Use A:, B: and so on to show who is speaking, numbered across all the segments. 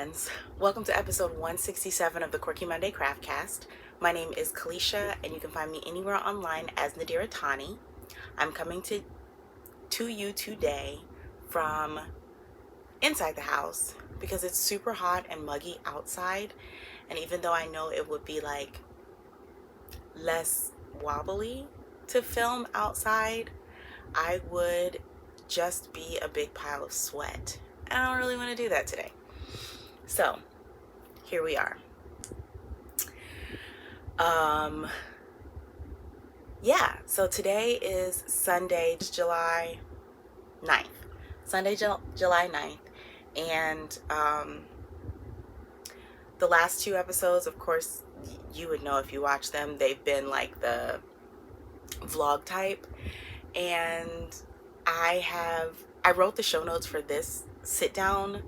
A: friends. Welcome to episode 167 of the Quirky Monday Craftcast. My name is Kalisha, and you can find me anywhere online as Nadira Tani. I'm coming to you today from inside the house because it's super hot and muggy outside. And even though I know it would be like less wobbly to film outside, I would just be a big pile of sweat. I don't really want to do that today. So here we are. So today is Sunday, July 9th. Sunday, July 9th. And the last two episodes, of course, you would know if you watch them. They've been like the vlog type. And I wrote the show notes for this sit down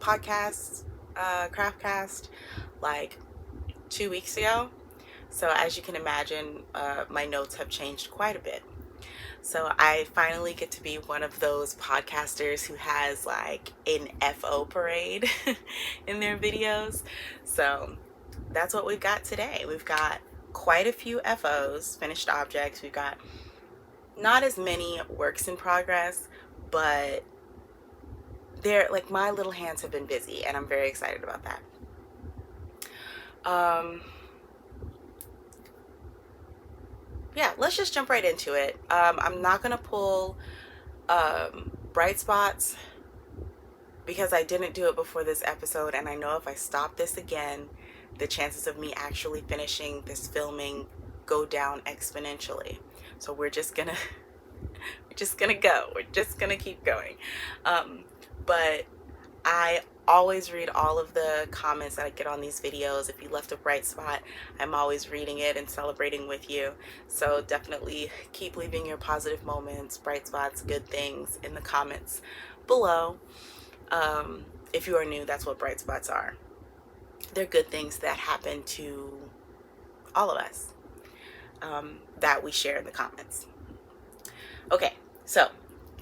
A: podcast, craftcast, like 2 weeks ago. So as you can imagine, my notes have changed quite a bit. So I finally get to be one of those podcasters who has like an FO parade in their videos. So that's what we've got today. We've got quite a few FOs, finished objects. We've got not as many works in progress, but they're like, my little hands have been busy and I'm very excited about that. Let's just jump right into it. I'm not gonna pull bright spots because I didn't do it before this episode, and I know if I stop this again, the chances of me actually finishing this filming go down exponentially. So we're just gonna go. We're just gonna keep going. But I always read all of the comments that I get on these videos. If you left a bright spot, I'm always reading it and celebrating with you. So definitely keep leaving your positive moments, bright spots, good things in the comments below. If you are new, that's what bright spots are. They're good things that happen to all of us that we share in the comments. Okay, so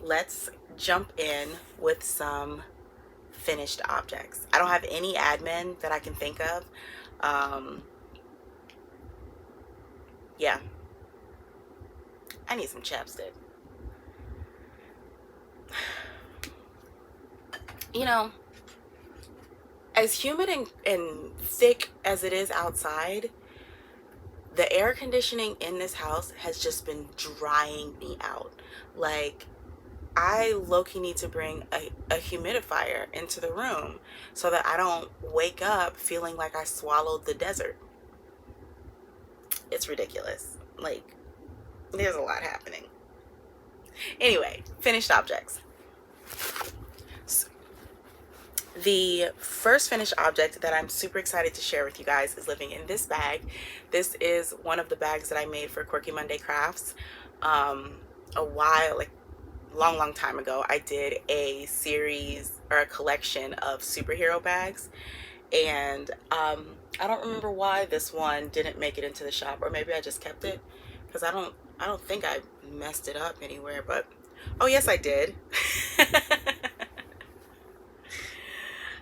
A: let's jump in with some finished objects. I don't have any admin that I can think of. I need some chapstick. You know, as humid and thick as it is outside, the air conditioning in this house has just been drying me out. Like, I low-key need to bring a humidifier into the room so that I don't wake up feeling like I swallowed the desert. It's ridiculous. Like, there's a lot happening. Anyway, finished objects. So, the first finished object that I'm super excited to share with you guys is living in this bag. This is one of the bags that I made for Quirky Monday Crafts long time ago. I did a series or a collection of superhero bags, and I don't remember why this one didn't make it into the shop, or maybe I just kept it because I don't think I messed it up anywhere. But oh yes, I did.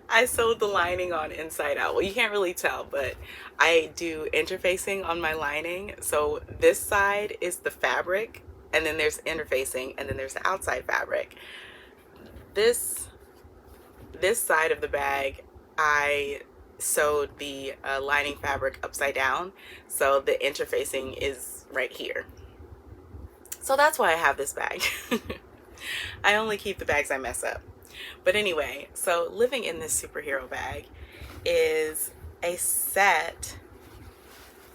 A: I sewed the lining on inside out. Well, you can't really tell, but I do interfacing on my lining. So this side is the fabric, and then there's interfacing, and then there's the outside fabric. This side of the bag, I sewed the lining fabric upside down, so the interfacing is right here. So that's why I have this bag. I only keep the bags I mess up. But anyway, so living in this superhero bag is a set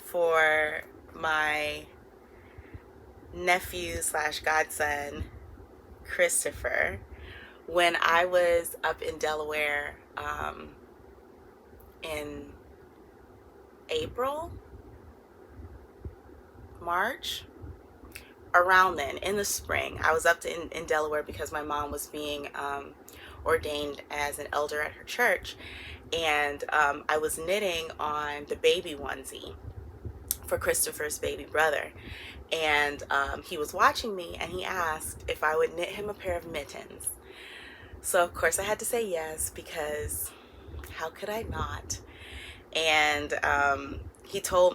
A: for my nephew / godson Christopher when I was up in Delaware in April, March, around then, in the spring. I was up in Delaware because my mom was being ordained as an elder at her church, and I was knitting on the baby onesie for Christopher's baby brother. And he was watching me, and he asked if I would knit him a pair of mittens. So of course I had to say yes, because How could I not? And I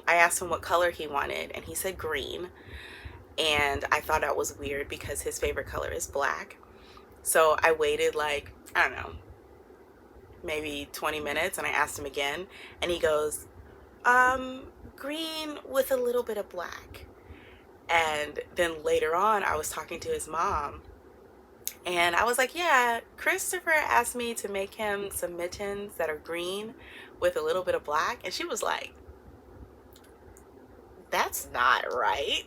A: asked him what color he wanted, and he said green. And I thought that was weird because his favorite color is black. So I waited like, I don't know, maybe 20 minutes, and I asked him again, and he goes, green with a little bit of black. And then later on, I was talking to his mom, and I was like, yeah, Christopher asked me to make him some mittens that are green with a little bit of black. And she was like, that's not right.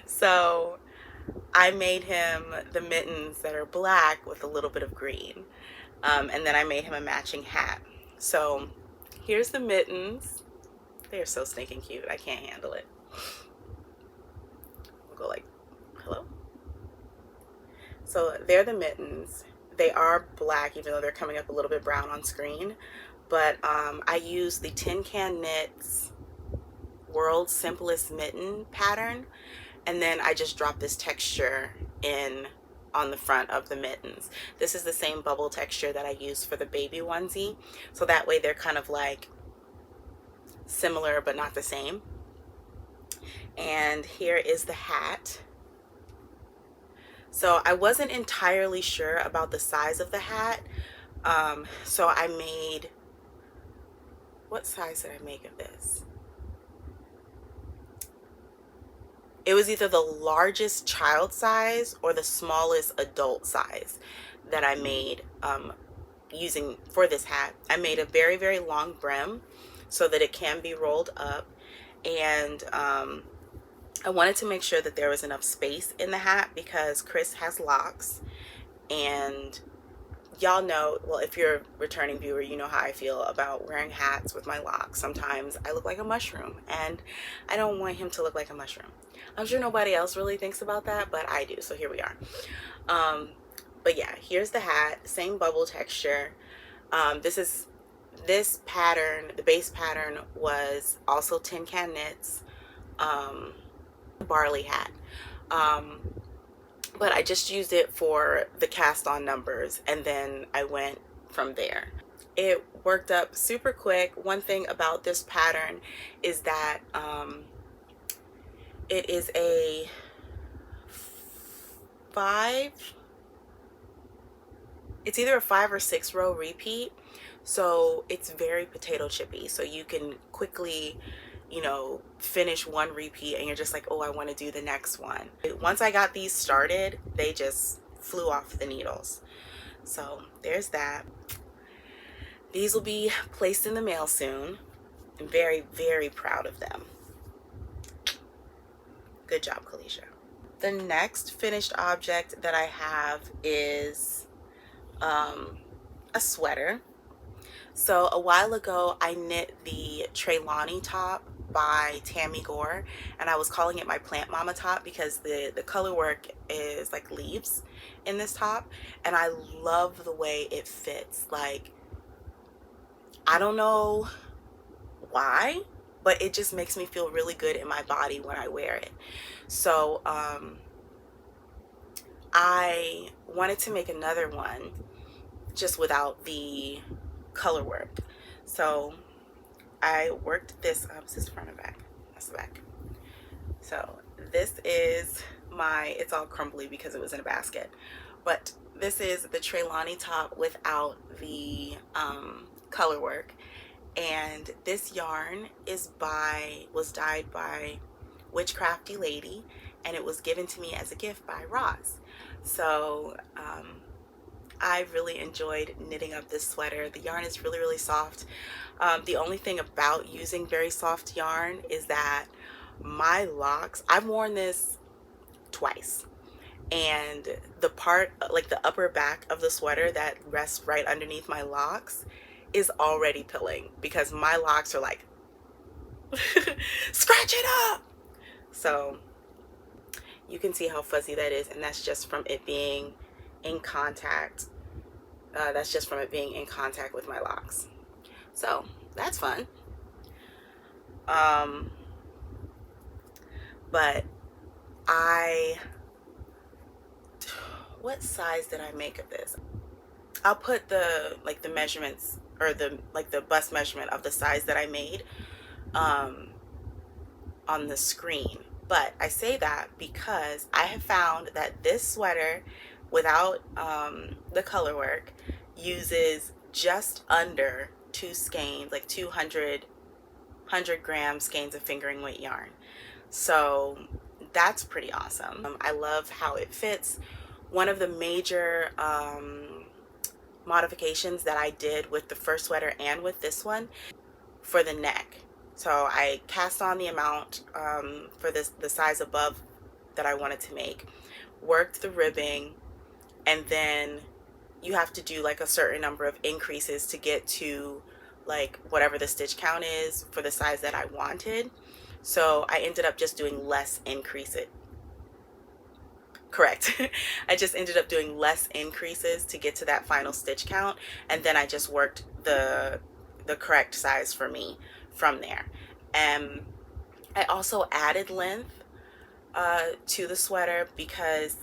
A: So I made him the mittens that are black with a little bit of green. And then I made him a matching hat. So here's the mittens. They're so stinking cute. I can't handle it. We'll go like, hello? So they're the mittens. They are black, even though they're coming up a little bit brown on screen. But I use the Tin Can Knits World's Simplest Mitten pattern. And then I just drop this texture in on the front of the mittens. This is the same bubble texture that I use for the baby onesie. So that way they're kind of like similar but not the same. And here is the hat. So I wasn't entirely sure about the size of the hat. So I made, what size did I make of this? It was either the largest child size or the smallest adult size that I made using for this hat. I made a very, very long brim so that it can be rolled up. And I wanted to make sure that there was enough space in the hat because Chris has locks, and y'all know, well, if you're a returning viewer, you know how I feel about wearing hats with my locks. Sometimes I look like a mushroom, and I don't want him to look like a mushroom. I'm sure nobody else really thinks about that, but I do, so here we are. But yeah, here's the hat, same bubble texture. This pattern, the base pattern was also Tin Can Knits, Barley hat. But I just used it for the cast on numbers, and then I went from there. It worked up super quick. One thing about this pattern is that it is a it's either a 5 or 6 row repeat, so it's very potato chippy, so you can quickly, you know, finish one repeat and you're just like, oh, I want to do the next one. Once I got these started, they just flew off the needles. So there's that. These will be placed in the mail soon. I'm very, very proud of them. Good job, Kalisha. The next finished object that I have is a sweater. So a while ago, I knit the Trelawny top by Tamy Gore, and I was calling it my plant mama top because the color work is like leaves in this top, and I love the way it fits. Like, I don't know why, but it just makes me feel really good in my body when I wear it. So I wanted to make another one just without the color work. So I worked this up. Is this front or back? That's the back. So this is it's all crumbly because it was in a basket, but this is the Trelawny top without the color work. And this yarn was dyed by Witchcrafty Lady, and it was given to me as a gift by Roz. So I really enjoyed knitting up this sweater. The yarn is really, really soft. The only thing about using very soft yarn is that my locks, I've worn this twice, and the part, like the upper back of the sweater that rests right underneath my locks, is already pilling because my locks are like scratch it up. So you can see how fuzzy that is, and that's just from it being in contact. That's just from it being in contact with my locks. So that's fun. But what size did I make of this? I'll put the like the measurements, or the like the bust measurement of the size that I made on the screen. But I say that because I have found that this sweater without the color work uses just under 2 skeins, like 200 gram skeins of fingering weight yarn. So that's pretty awesome. I love how it fits. One of the major modifications that I did with the first sweater and with this one, for the neck. So I cast on the amount for the size above that I wanted to make, worked the ribbing, and then you have to do like a certain number of increases to get to like whatever the stitch count is for the size that I wanted. So I ended up just doing less increases. Correct. I just ended up doing less increases to get to that final stitch count, and then I just worked the correct size for me from there. And I also added length to the sweater because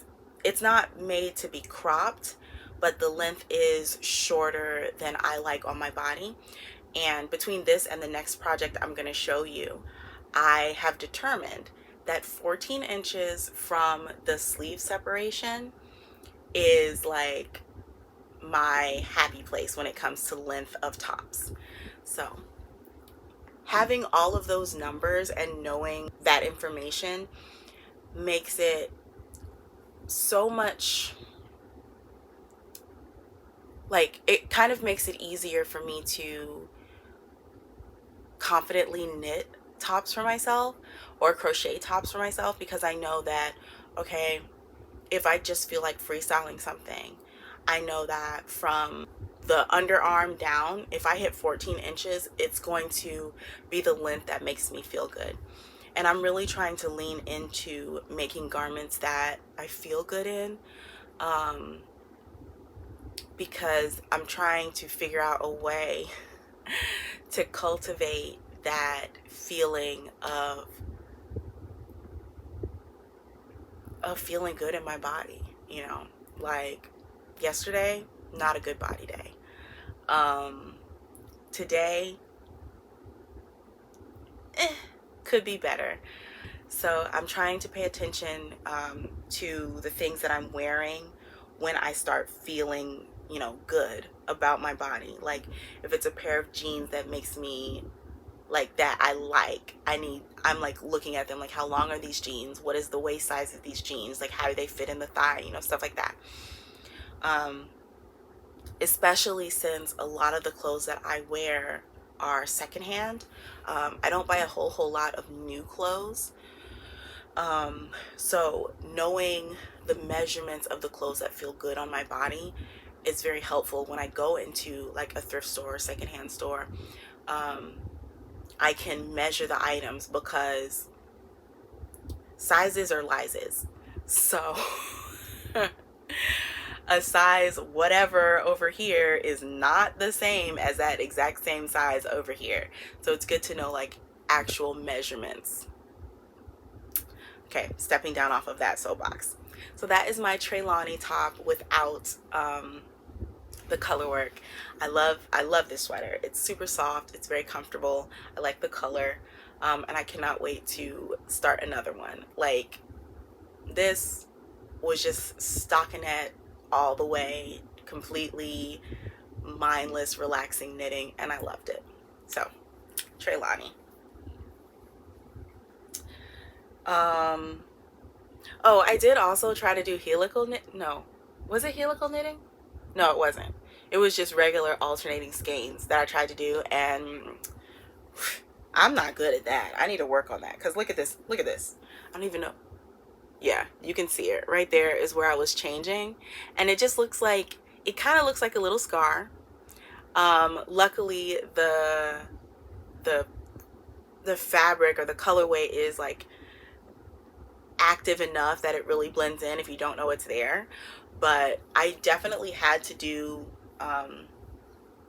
A: it's not made to be cropped, but the length is shorter than I like on my body. And between this and the next project I'm going to show you, I have determined that 14 inches from the sleeve separation is like my happy place when it comes to length of tops. So having all of those numbers and knowing that information makes it so much, like, it kind of makes it easier for me to confidently knit tops for myself or crochet tops for myself, because I know that, okay, if I just feel like freestyling something, I know that from the underarm down, if I hit 14 inches, it's going to be the length that makes me feel good. And I'm really trying to lean into making garments that I feel good in, because I'm trying to figure out a way to cultivate that feeling of feeling good in my body. You know, like yesterday, not a good body day. Today, could be better. So I'm trying to pay attention to the things that I'm wearing when I start feeling, you know, good about my body. Like if it's a pair of jeans that makes me like that I'm like looking at them like, how long are these jeans? What is the waist size of these jeans? Like how do they fit in the thigh? You know, stuff like that. Especially since a lot of the clothes that I wear are secondhand. I don't buy a whole lot of new clothes. So knowing the measurements of the clothes that feel good on my body is very helpful when I go into like a thrift store or secondhand store. I can measure the items because sizes are lises. So a size whatever over here is not the same as that exact same size over here. So it's good to know like actual measurements. Okay, stepping down off of that soapbox. So that is my Trelawny top without the color work. I love this sweater. It's super soft. It's very comfortable. I like the color, and I cannot wait to start another one. Like this was just stockinette all the way, completely mindless, relaxing knitting, and I loved it. So Trelawny. Oh, I did also try to do helical knit. No, was it helical knitting? No, it wasn't. It was just regular alternating skeins that I tried to do, and I'm not good at that. I need to work on that, because look at this. Look at this. I don't even know. Yeah, you can see it. Right there is where I was changing, and it just looks like, it kind of looks like a little scar. Luckily, the fabric or the colorway is like active enough that it really blends in if you don't know it's there. But I definitely had to do I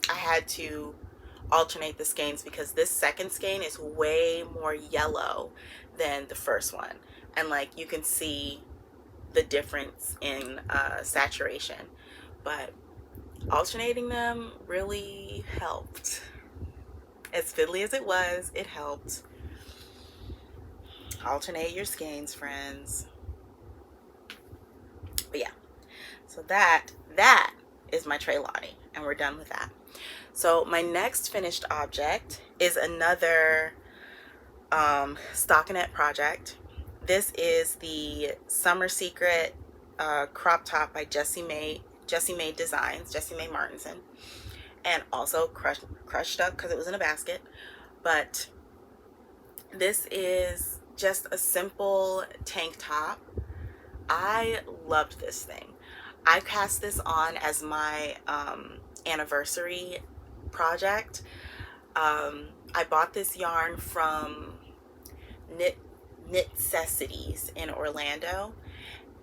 A: had to alternate the skeins, because this second skein is way more yellow than the first one, and like you can see the difference in saturation. But alternating them really helped. As fiddly as it was, it helped. Alternate your skeins, friends. But yeah, so that is my Trelawny, and we're done with that. So my next finished object is another stockinette project. This is the Summer Secret crop top by Jessie Maed Designs, Jessie Maed Martinson, and also crushed up because it was in a basket. But this is just a simple tank top. I loved this thing. I cast this on as my anniversary project. I bought this yarn from Knitcessities in Orlando,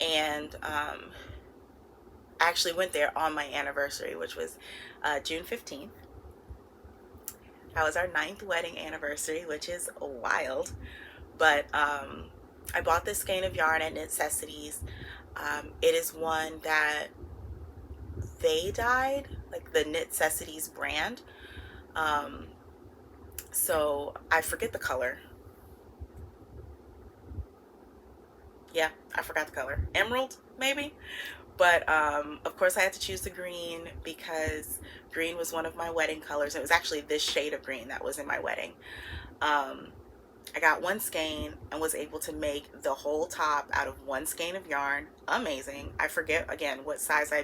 A: and I actually went there on my anniversary, which was June 15th. That was our 9th wedding anniversary, which is wild. But I bought this skein of yarn at Knitcessities. It is one that they dyed, like the Knitcessities brand. So I forget the color. Yeah, I forgot the color. Emerald, maybe? But of course I had to choose the green because green was one of my wedding colors. It was actually this shade of green that was in my wedding. I got one skein and was able to make the whole top out of one skein of yarn. Amazing. I forget again what size I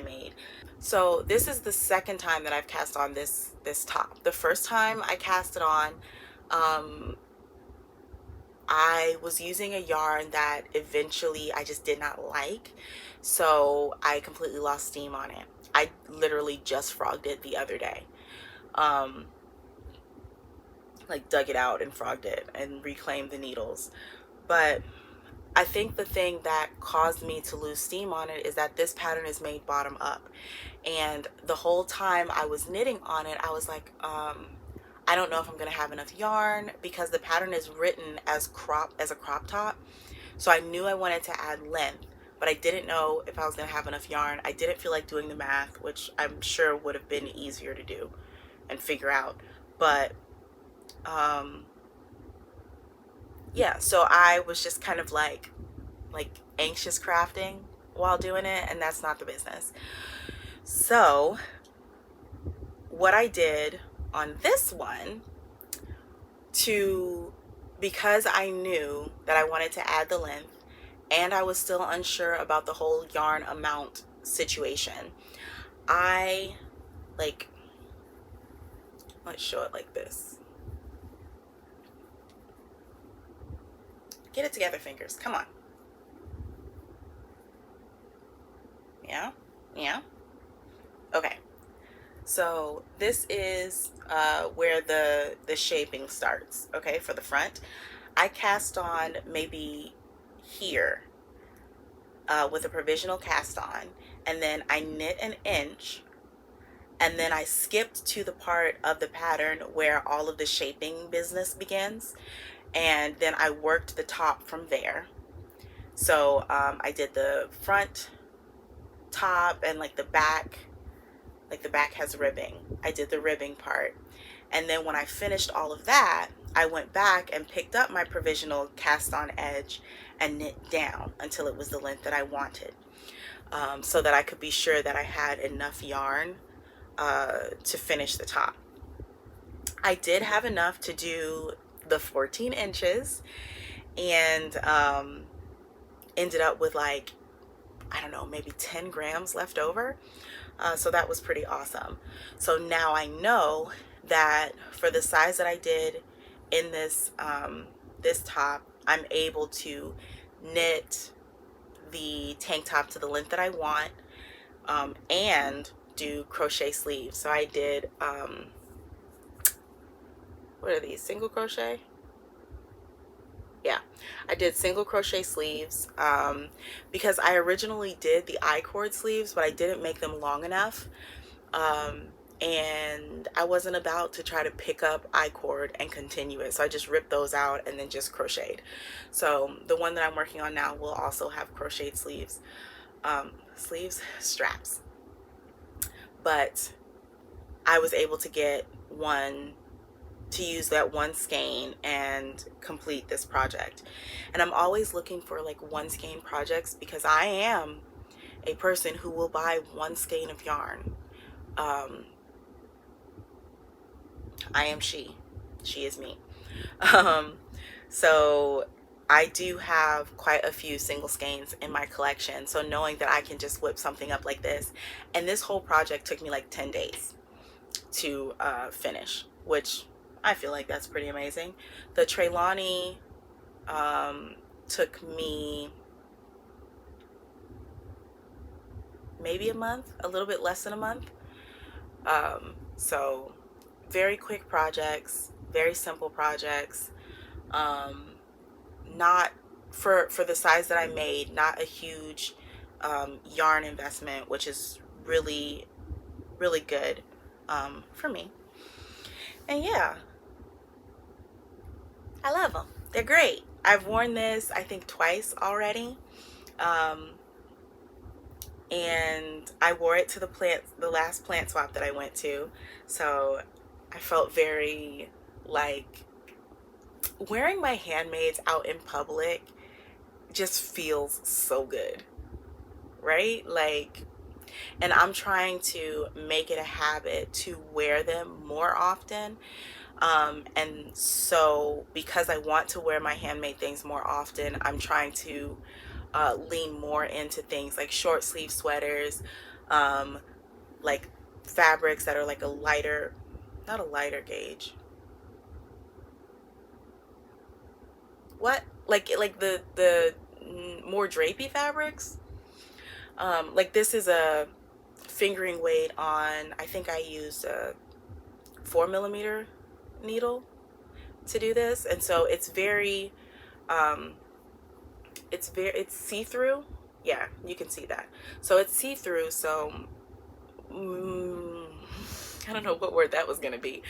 A: made. So this is the second time that I've cast on this top. The first time I cast it on, I was using a yarn that eventually I just did not like, so I completely lost steam on it. I literally just frogged it the other day. Like dug it out and frogged it and reclaimed the needles. But I think the thing that caused me to lose steam on it is that this pattern is made bottom up. And the whole time I was knitting on it, I was like, I don't know if I'm gonna have enough yarn, because the pattern is written as a crop top. So I knew I wanted to add length, but I didn't know if I was gonna have enough yarn. I didn't feel like doing the math, which I'm sure would have been easier to do and figure out. But yeah, so I was just kind of like anxious crafting while doing it, and that's not the business. So what I did on this one, because I knew that I wanted to add the length and I was still unsure about the whole yarn amount situation, let's show it like this. Get it together, fingers. Come on. Yeah? Yeah? Okay. So this is where the shaping starts, okay, for the front. I cast on maybe here with a provisional cast on, and then I knit an inch, and then I skipped to the part of the pattern where all of the shaping business begins, and then I worked the top from there. So I did the front, top, and like the back has ribbing. I did the ribbing part, and then when I finished all of that, I went back and picked up my provisional cast on edge and knit down until it was the length that I wanted, so that I could be sure that I had enough yarn to finish the top. I did have enough to do the 14 inches, and ended up with like, I don't know, maybe 10 grams left over. So that was pretty awesome. So now I know that for the size that I did in this this top, I'm able to knit the tank top to the length that I want, and do crochet sleeves. So I did what are these, single crochet? Yeah, I did single crochet sleeves because I originally did the I-cord sleeves, but I didn't make them long enough, and I wasn't about to try to pick up I-cord and continue it, so I just ripped those out and then just crocheted. So the one that I'm working on now will also have crocheted sleeves, straps. but I was able to get to use that one skein and complete this project. And I'm always looking for like one skein projects, because I am a person who will buy one skein of yarn. I am she is me. So I do have quite a few single skeins in my collection, so knowing that I can just whip something up like this, and this whole project took me like 10 days to finish, which I feel like that's pretty amazing. The Trelawny took me maybe a month, a little bit less than a month. So very quick projects, very simple projects. Not for the size that I made, not a huge yarn investment, which is really, really good for me. And yeah, I love them. They're great. I've worn this, I think, twice already. And I wore it to the last plant swap that I went to. So I felt very like wearing my handmaids out in public just feels so good, right? Like, and I'm trying to make it a habit to wear them more often. And so because I want to wear my handmade things more often, I'm trying to lean more into things like short sleeve sweaters, like fabrics that are like a lighter, not a lighter gauge. What? Like the more drapey fabrics. Like this is a fingering weight on, I think I used a 4mm needle to do this, and so it's very it's see-through. Yeah, you can see that. So it's see-through, so I don't know what word that was gonna be,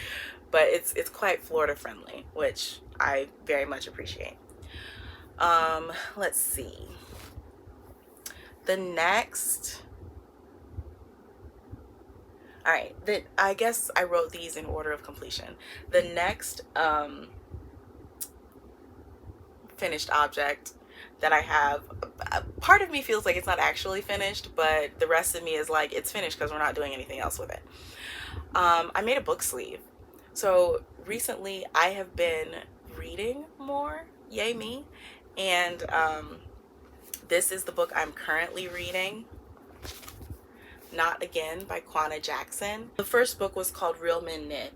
A: but it's quite Florida friendly, which I very much appreciate. Let's see. The next, all right, I guess I wrote these in order of completion. The next finished object that I have, part of me feels like it's not actually finished, but the rest of me is like, it's finished because we're not doing anything else with it. I made a book sleeve. So recently I have been reading more, yay me, and this is the book I'm currently reading, Not Again by Quana Jackson. The first book was called Real Men Knit,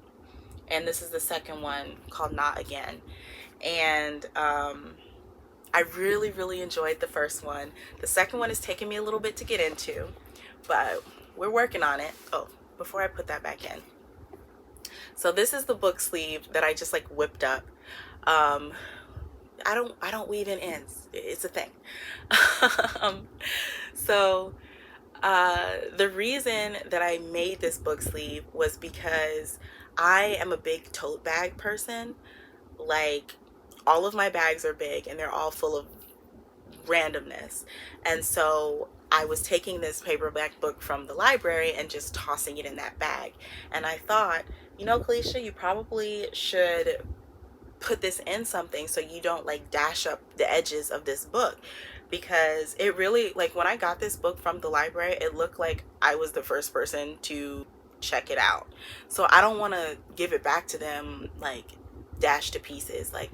A: and this is the second one called Not Again. And I really, really enjoyed the first one. The second one is taking me a little bit to get into, but we're working on it. Oh, before I put that back in. So this is the book sleeve that I just like whipped up. I don't weave in ends. It's a thing. So the reason that I made this book sleeve was because I am a big tote bag person. Like, all of my bags are big and they're all full of randomness. And so I was taking this paperback book from the library and just tossing it in that bag. And I thought, you know, Kalisha, you probably should put this in something so you don't like dash up the edges of this book, because it really, like, when I got this book from the library, it looked like I was the first person to check it out. So I don't want to give it back to them like dashed to pieces, like,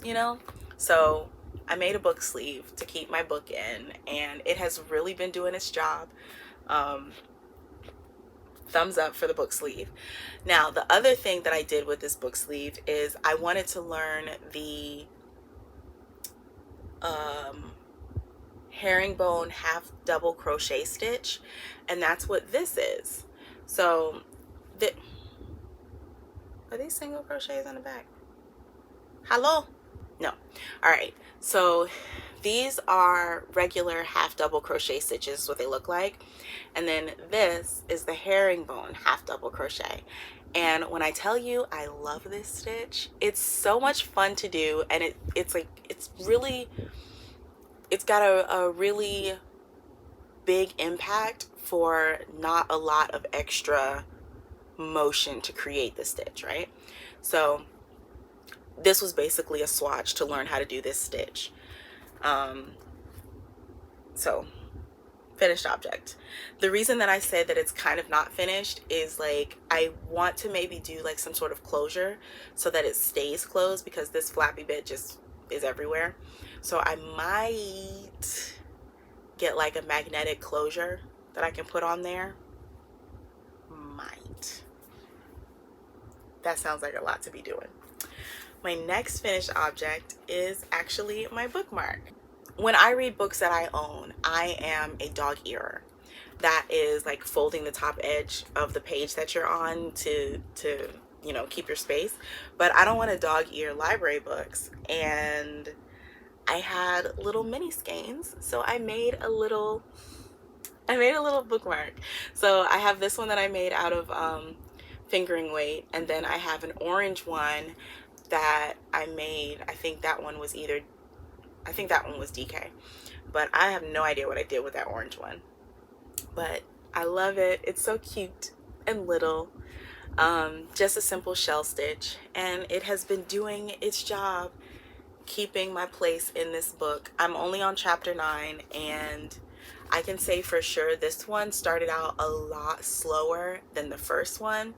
A: you know. So I made a book sleeve to keep my book in, and it has really been doing its job. Thumbs up for the book sleeve. Now, the other thing that I did with this book sleeve is I wanted to learn the herringbone half double crochet stitch, and that's what this is. So are these single crochets on the back? Hello? No. All right, so these are regular half double crochet stitches, what they look like, and then this is the herringbone half double crochet. And when I tell you I love this stitch, it's so much fun to do, and it's got a really big impact for not a lot of extra motion to create the stitch, right? So this was basically a swatch to learn how to do this stitch. So finished object. The reason that I said that it's kind of not finished is like I want to maybe do like some sort of closure so that it stays closed, because this flappy bit just is everywhere. So I might get like a magnetic closure that I can put on there. Might. That sounds like a lot to be doing. My next finished object is actually my bookmark. When I read books that I own, I am a dog-earer. That is like folding the top edge of the page that you're on to you know, keep your space. But I don't want to dog-ear library books, and I had little mini skeins, so I made a little bookmark. So I have this one that I made out of fingering weight, and then I have an orange one that I made. I think that one was DK, but I have no idea what I did with that orange one. But I love it. It's so cute and little. Just a simple shell stitch, and it has been doing its job keeping my place in this book. I'm only on chapter 9, and I can say for sure this one started out a lot slower than the first one.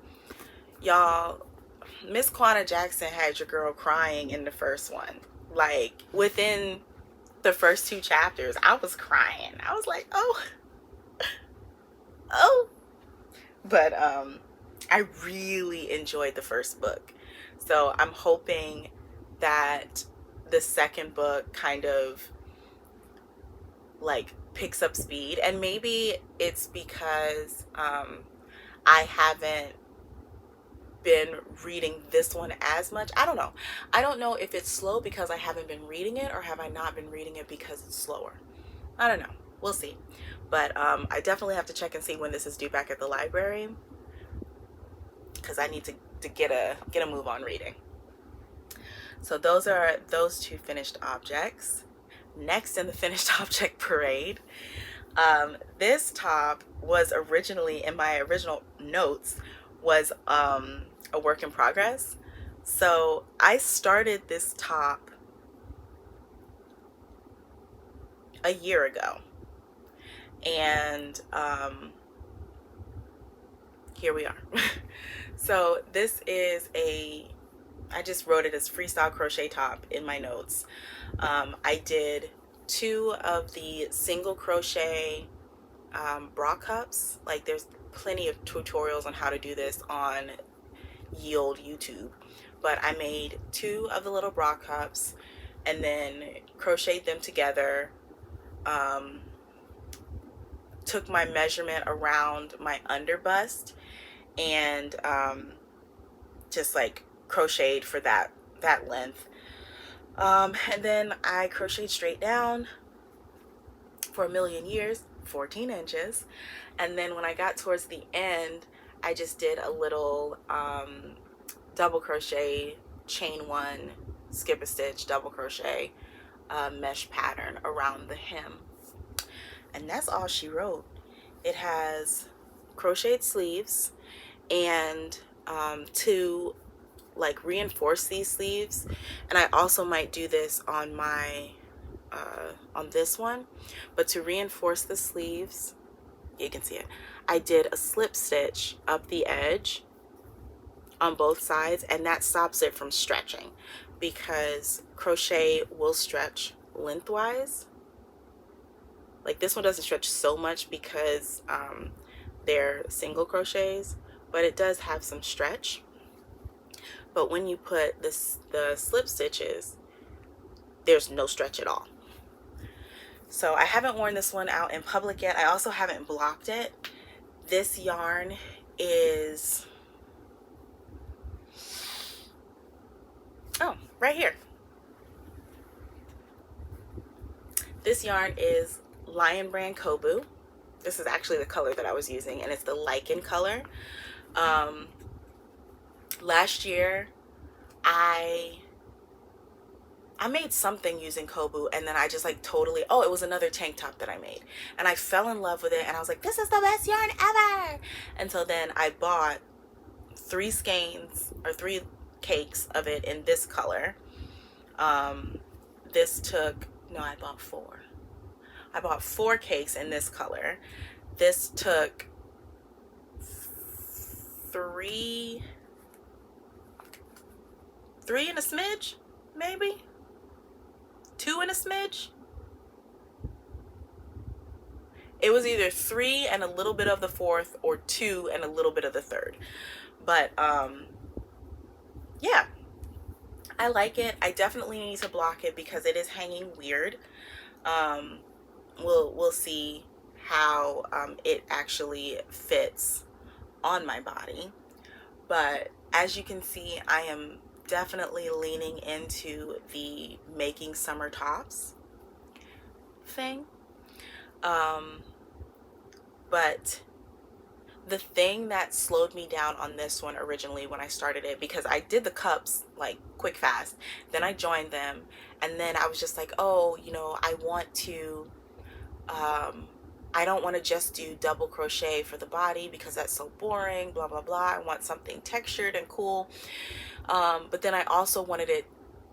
A: Y'all, Miss Quanah Jackson had your girl crying in the first one. Like within the first 2 chapters, I was crying. I was like, oh. But I really enjoyed the first book. So I'm hoping that the second book kind of like picks up speed, and maybe it's because I haven't been reading this one as much. I don't know. I don't know if it's slow because I haven't been reading it, or have I not been reading it because it's slower. I don't know. We'll see. But I definitely have to check and see when this is due back at the library, because I need to get a move on reading. So those are those 2 finished objects. Next in the finished object parade, this top was originally, in my original notes, was a work in progress. So I started this top a year ago, and here we are. So this is I just wrote it as freestyle crochet top in my notes. I did 2 of the single crochet bra cups. Like there's plenty of tutorials on how to do this on ye olde YouTube, but I made 2 of the little bra cups and then crocheted them together. Took my measurement around my under bust and just like crocheted for that length, and then I crocheted straight down for a million years, 14 inches, and then when I got towards the end, I just did a little double crochet, chain 1, skip a stitch, double crochet mesh pattern around the hem, and that's all she wrote. It has crocheted sleeves, and to like reinforce these sleeves, and I also might do this on my on this one, but to reinforce the sleeves, you can see it, I did a slip stitch up the edge on both sides, and that stops it from stretching, because crochet will stretch lengthwise. Like this one doesn't stretch so much because they're single crochets, but it does have some stretch. But when you put the slip stitches, there's no stretch at all. So I haven't worn this one out in public yet. I also haven't blocked it. This yarn is, oh, right here. This yarn is Lion Brand Kobu. This is actually the color that I was using, and it's the lichen color. Last year I I made something using Kobu, and then I just like totally, oh, it was another tank top that I made. And I fell in love with it, and I was like, this is the best yarn ever. And so then I bought 3 skeins or 3 cakes of it in this color. This took, no, I bought 4. I bought 4 cakes in this color. This took 3 and a smidge, maybe 2 and a smidge. It was either 3 and a little bit of the 4th or 2 and a little bit of the 3rd. But yeah, I like it. I definitely need to block it because it is hanging weird. We'll see how it actually fits on my body. But as you can see, I am definitely leaning into the making summer tops thing. But the thing that slowed me down on this one originally when I started it, because I did the cups like quick fast, then I joined them, and then I was just like, oh, you know, I want to I don't want to just do double crochet for the body because that's so boring, blah blah blah. I want something textured and cool. But then I also wanted it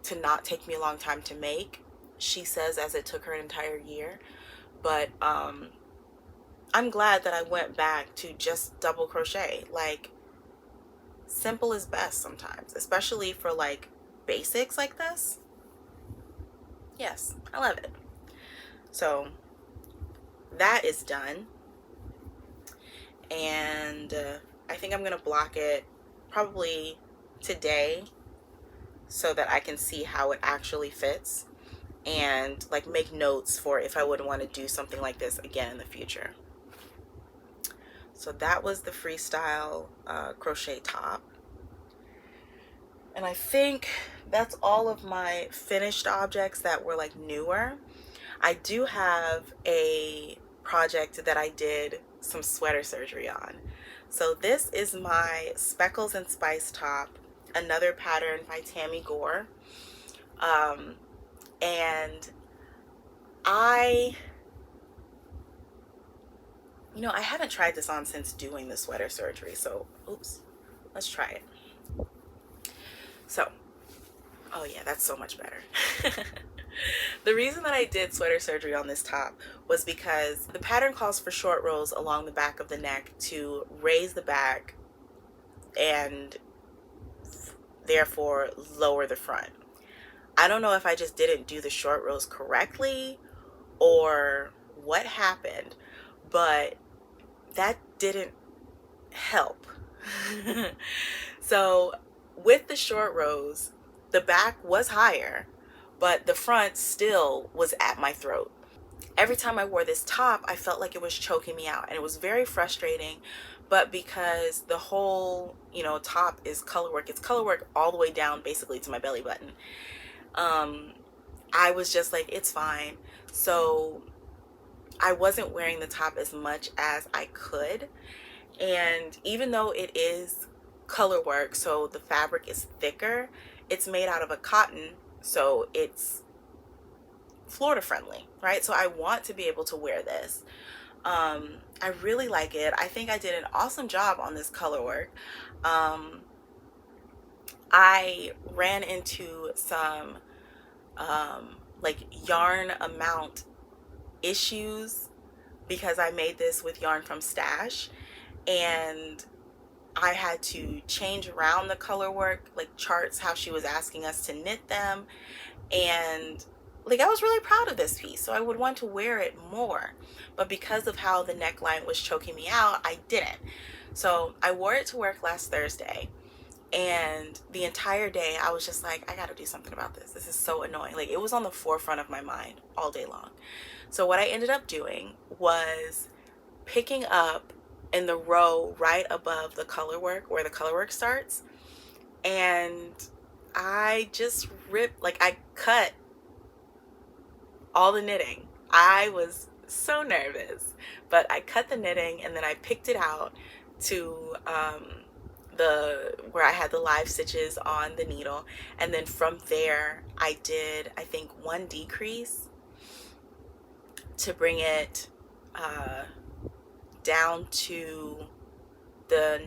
A: to not take me a long time to make. She says as it took her an entire year. But I'm glad that I went back to just double crochet. Like, simple is best sometimes, especially for like basics like this. Yes, I love it. So that is done, and I think I'm gonna block it probably today so that I can see how it actually fits and like make notes for if I would want to do something like this again in the future. So that was the freestyle crochet top, and I think that's all of my finished objects that were like newer. I do have a project that I did some sweater surgery on. So this is my Speckles and Spice top, another pattern by Tamy Gore. And I haven't tried this on since doing the sweater surgery. So, oops, let's try it. So, oh yeah, that's so much better. The reason that I did sweater surgery on this top was because the pattern calls for short rows along the back of the neck to raise the back and therefore lower the front. I don't know if I just didn't do the short rows correctly or what happened, but that didn't help. So with the short rows, the back was higher, but the front still was at my throat. Every time I wore this top, I felt like it was choking me out, and it was very frustrating. But because the whole, top is color work, it's color work all the way down basically to my belly button. I was just like, it's fine. So I wasn't wearing the top as much as I could. And even though it is color work, so the fabric is thicker, it's made out of a cotton, so it's Florida friendly, right? So I want to be able to wear this. I really like it. I think I did an awesome job on this color work. I ran into some like yarn amount issues because I made this with yarn from Stash, and I had to change around the color work, like charts, how she was asking us to knit them. And like, I was really proud of this piece, so I would want to wear it more. But because of how the neckline was choking me out, I didn't. So I wore it to work last Thursday, and the entire day I was just like, I gotta do something about this. This is so annoying. Like, it was on the forefront of my mind all day long. So what I ended up doing was picking up in the row right above the color work, where the color work starts, and I just ripped, like, I cut all the knitting. I was so nervous, but I cut the knitting, and then I picked it out to where I had the live stitches on the needle, and then from there I did, I think, one decrease to bring it down to the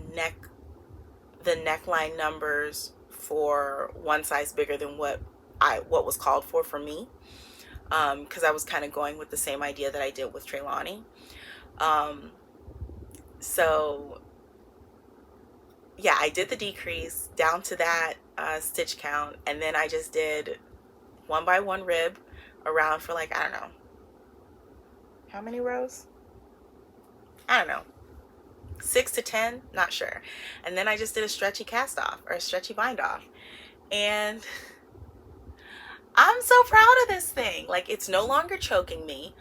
A: neckline numbers for one size bigger than what was called for me, because I was kind of going with the same idea that I did with Trelawny. So yeah, I did the decrease down to that stitch count, and then I just did 1 by 1 rib around for like, I don't know, how many rows? I don't know, 6 to 10, not sure. And then I just did a stretchy cast off, or a stretchy bind off, and I'm so proud of this thing. Like, it's no longer choking me.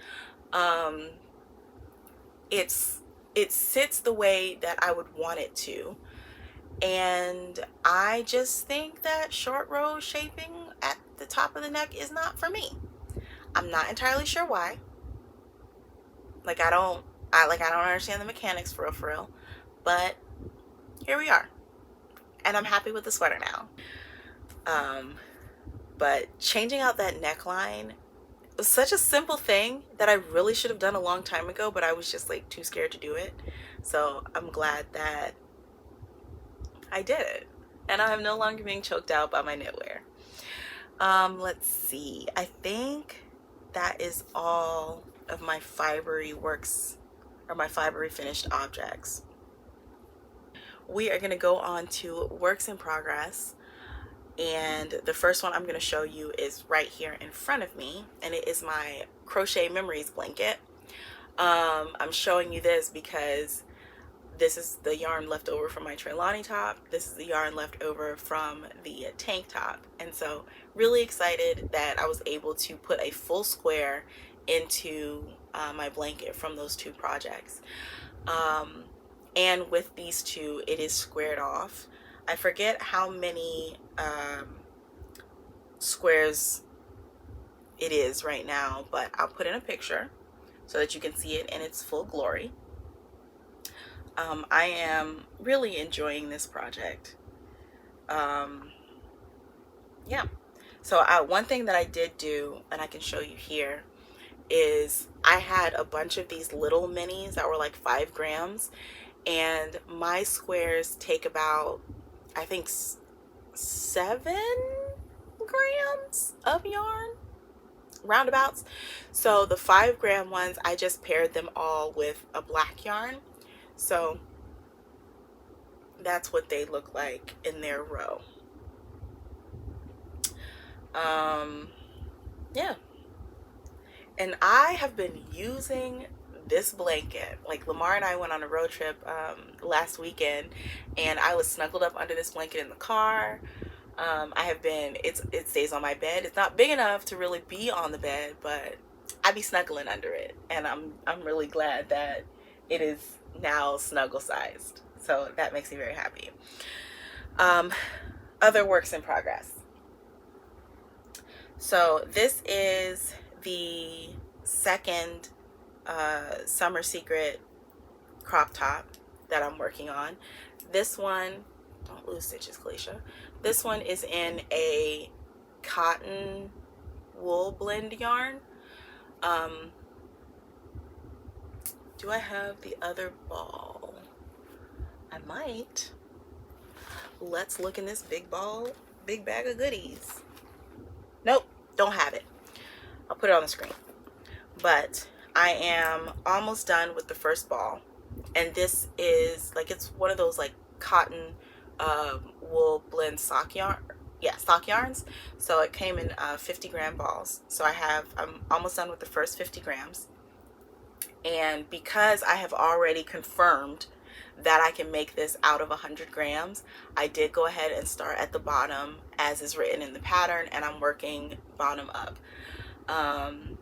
A: It sits the way that I would want it to. And I just think that short row shaping at the top of the neck is not for me. I'm not entirely sure why. Like, I don't understand the mechanics for real, but here we are. And I'm happy with the sweater now. But changing out that neckline was such a simple thing that I really should have done a long time ago, but I was just like too scared to do it. So I'm glad that I did it, and I'm no longer being choked out by my knitwear. Let's see, I think that is all of my fibery works, or my fibery finished objects. We are going to go on to works in progress, and the first one I'm going to show you is right here in front of me, and it is my Crochet Memories blanket. I'm showing you this because this is the yarn left over from my Trelawny top. This is the yarn left over from the tank top. And so really excited that I was able to put a full square into my blanket from those two projects. And with these two, it is squared off. I forget how many squares it is right now, but I'll put in a picture so that you can see it in its full glory. I am really enjoying this project. Yeah. So one thing that I did do, and I can show you here, is I had a bunch of these little minis that were like 5 grams, and my squares take about, I think, 7 grams of yarn, roundabouts. So the 5 gram ones, I just paired them all with a black yarn. So that's what they look like in their row. Yeah. And I have been using this blanket. Like, Lamar and I went on a road trip last weekend, and I was snuggled up under this blanket in the car. It stays on my bed. It's not big enough to really be on the bed, but I be snuggling under it, and I'm really glad that it is now snuggle sized. So that makes me very happy. Other works in progress. So this is the second Summer Secret crop top that I'm working on. This one, don't lose stitches, Kalisha. This one is in a cotton wool blend yarn. Do I have the other ball? I might. Let's look in this big bag of goodies. Nope, don't have it. I'll put it on the screen. But I am almost done with the first ball, and this is like, it's one of those like cotton wool blend sock yarn. Yeah, sock yarns. So it came in 50 gram balls. So I'm almost done with the first 50 grams. And because I have already confirmed that I can make this out of 100 grams, I did go ahead and start at the bottom as is written in the pattern, and I'm working bottom up. And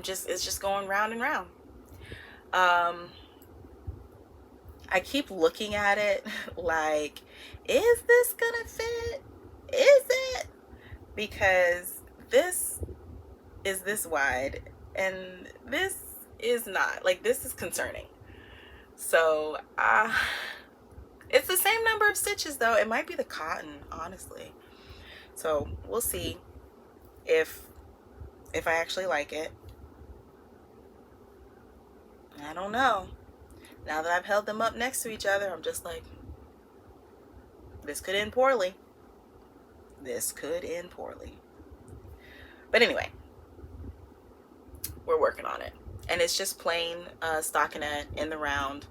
A: it's just going round and round. I keep looking at it like, is this gonna fit? Is it? Because this is this wide, and this is not. Like, this is concerning. So It's the same number of stitches though. It might be the cotton, honestly. So we'll see if I actually like it. I don't know. Now that I've held them up next to each other, I'm just like, this could end poorly. This could end poorly. But anyway, we're working on it. And it's just plain stockinette in the round.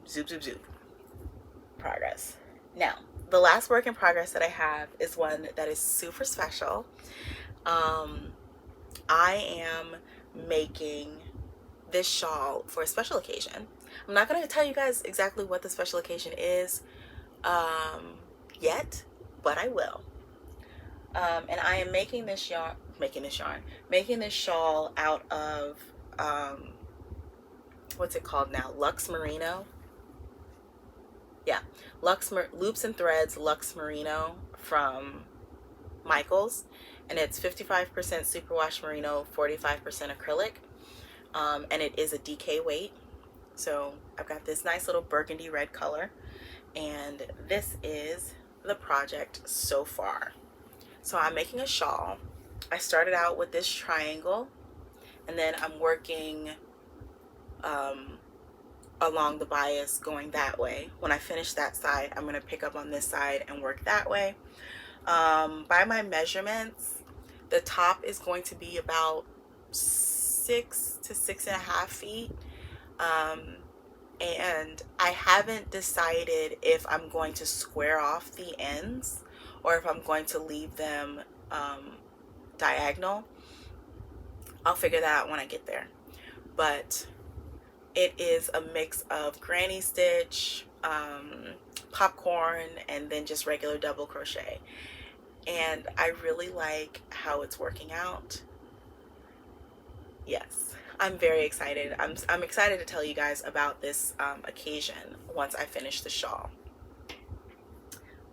A: Zoop, zoop, zoop. Progress. Now, the last work in progress that I have is one that is super special. I am making this shawl for a special occasion. I'm not going to tell you guys exactly what the special occasion is yet, but I will. And I am making this shawl out of what's it called now? Luxe Merino. Yeah, Loops and Threads Luxe Merino from Michaels, and it's 55% superwash merino, 45% acrylic, and it is a DK weight. So I've got this nice little burgundy red color, and this is the project so far. So I'm making a shawl. I started out with this triangle, and then I'm working along the bias going that way. When I finish that side, I'm going to pick up on this side and work that way. By my measurements, the top is going to be about 6 to 6.5 feet. And I haven't decided if I'm going to square off the ends or if I'm going to leave them diagonal. I'll figure that out when I get there. But it is a mix of granny stitch, popcorn, and then just regular double crochet. And I really like how it's working out. Yes, I'm very excited. I'm excited to tell you guys about this occasion once I finish the shawl.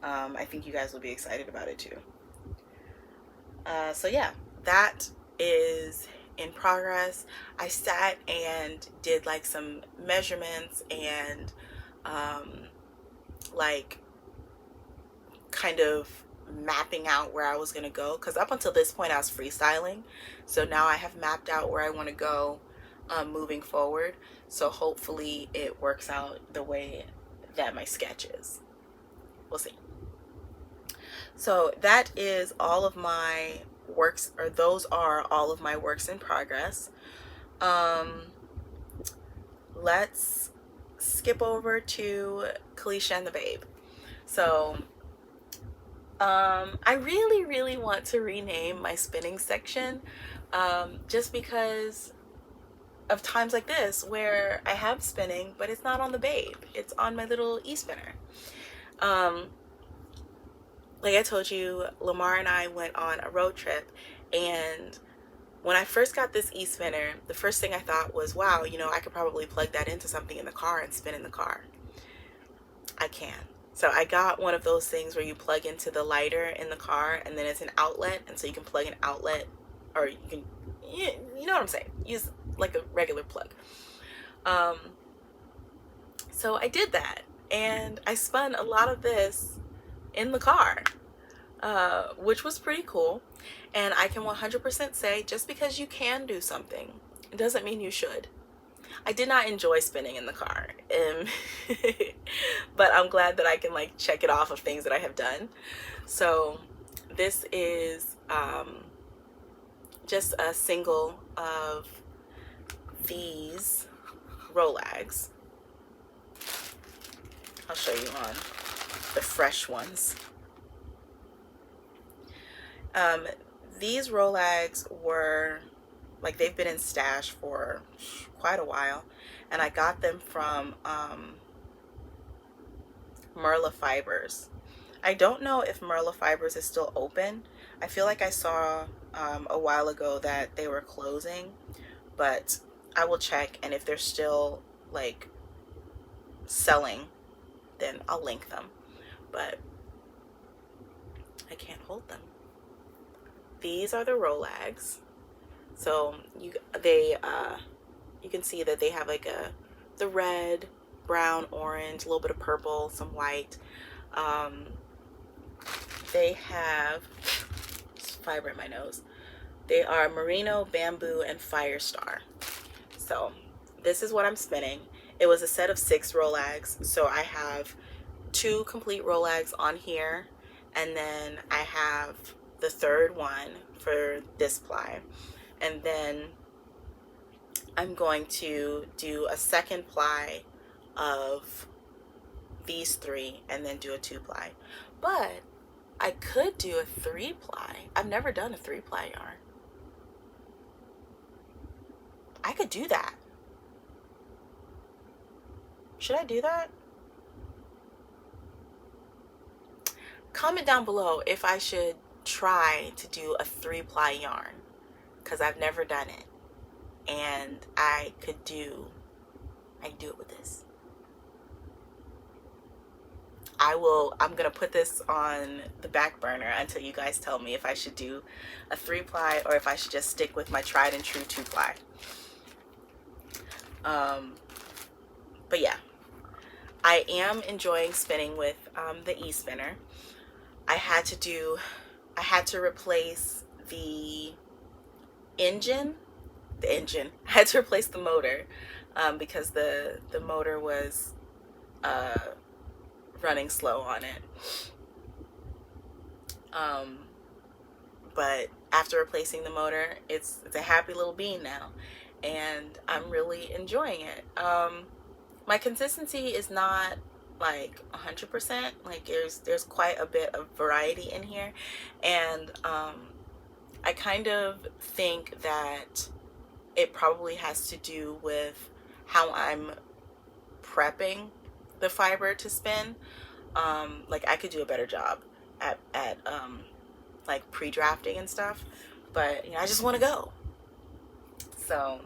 A: I think you guys will be excited about it too. So yeah, that is in progress. I sat and did like some measurements and like kind of mapping out where I was gonna go, because up until this point I was freestyling. So now I have mapped out where I want to go moving forward. So hopefully it works out the way that my sketch is. We'll see. So that is all of my works, or those are all of my works in progress. Let's skip over to Kalisha and the Babe. So I really want to rename my spinning section, just because of times like this where I have spinning but it's not on the Babe, it's on my little e-spinner. Like I told you, Lamar and I went on a road trip, and when I first got this e-spinner, the first thing I thought was, wow, you know, I could probably plug that into something in the car and spin in the car. I can. So I got one of those things where you plug into the lighter in the car, and then it's an outlet, and so you can plug an outlet, or you can, you know what I'm saying, use like a regular plug. So I did that, and I spun a lot of this in the car, which was pretty cool. And I can 100% say, just because you can do something, it doesn't mean you should. I did not enjoy spinning in the car, but I'm glad that I can like check it off of things that I have done. So this is just a single of these Rolags. I'll show you on the fresh ones. These Rolags were like, they've been in stash for quite a while, and I got them from Merla Fibers. I don't know if Merla Fibers is still open. I feel like I saw a while ago that they were closing, but I will check, and if they're still like selling, then I'll link them. But I can't hold them. These are the Rolags. So you can see that they have like the red, brown, orange, a little bit of purple, some white. They have fiber in my nose. They are merino, bamboo, and firestar. So this is what I'm spinning. It was a set of 6 rollags, so I have 2 complete rollags on here, and then I have the 3rd one for this ply, and then I'm going to do a 2nd ply of these 3 and then do a 2 ply. But I could do a 3 ply. I've never done a 3 ply yarn. I could do that. Should I do that? Comment down below if I should try to do a 3 ply yarn, because I've never done it, and I could do it with this. I'm gonna put this on the back burner until you guys tell me if I should do a 3 ply or if I should just stick with my tried and true 2 ply. But yeah, I am enjoying spinning with the e-spinner. I had to replace the engine. I had to replace the motor because the motor was running slow on it. But after replacing the motor, it's a happy little bean now, and I'm really enjoying it. My consistency is not like 100%. Like there's quite a bit of variety in here, and I kind of think that it probably has to do with how I'm prepping the fiber to spin. Like I could do a better job at like pre-drafting and stuff, but you know, I just want to go. So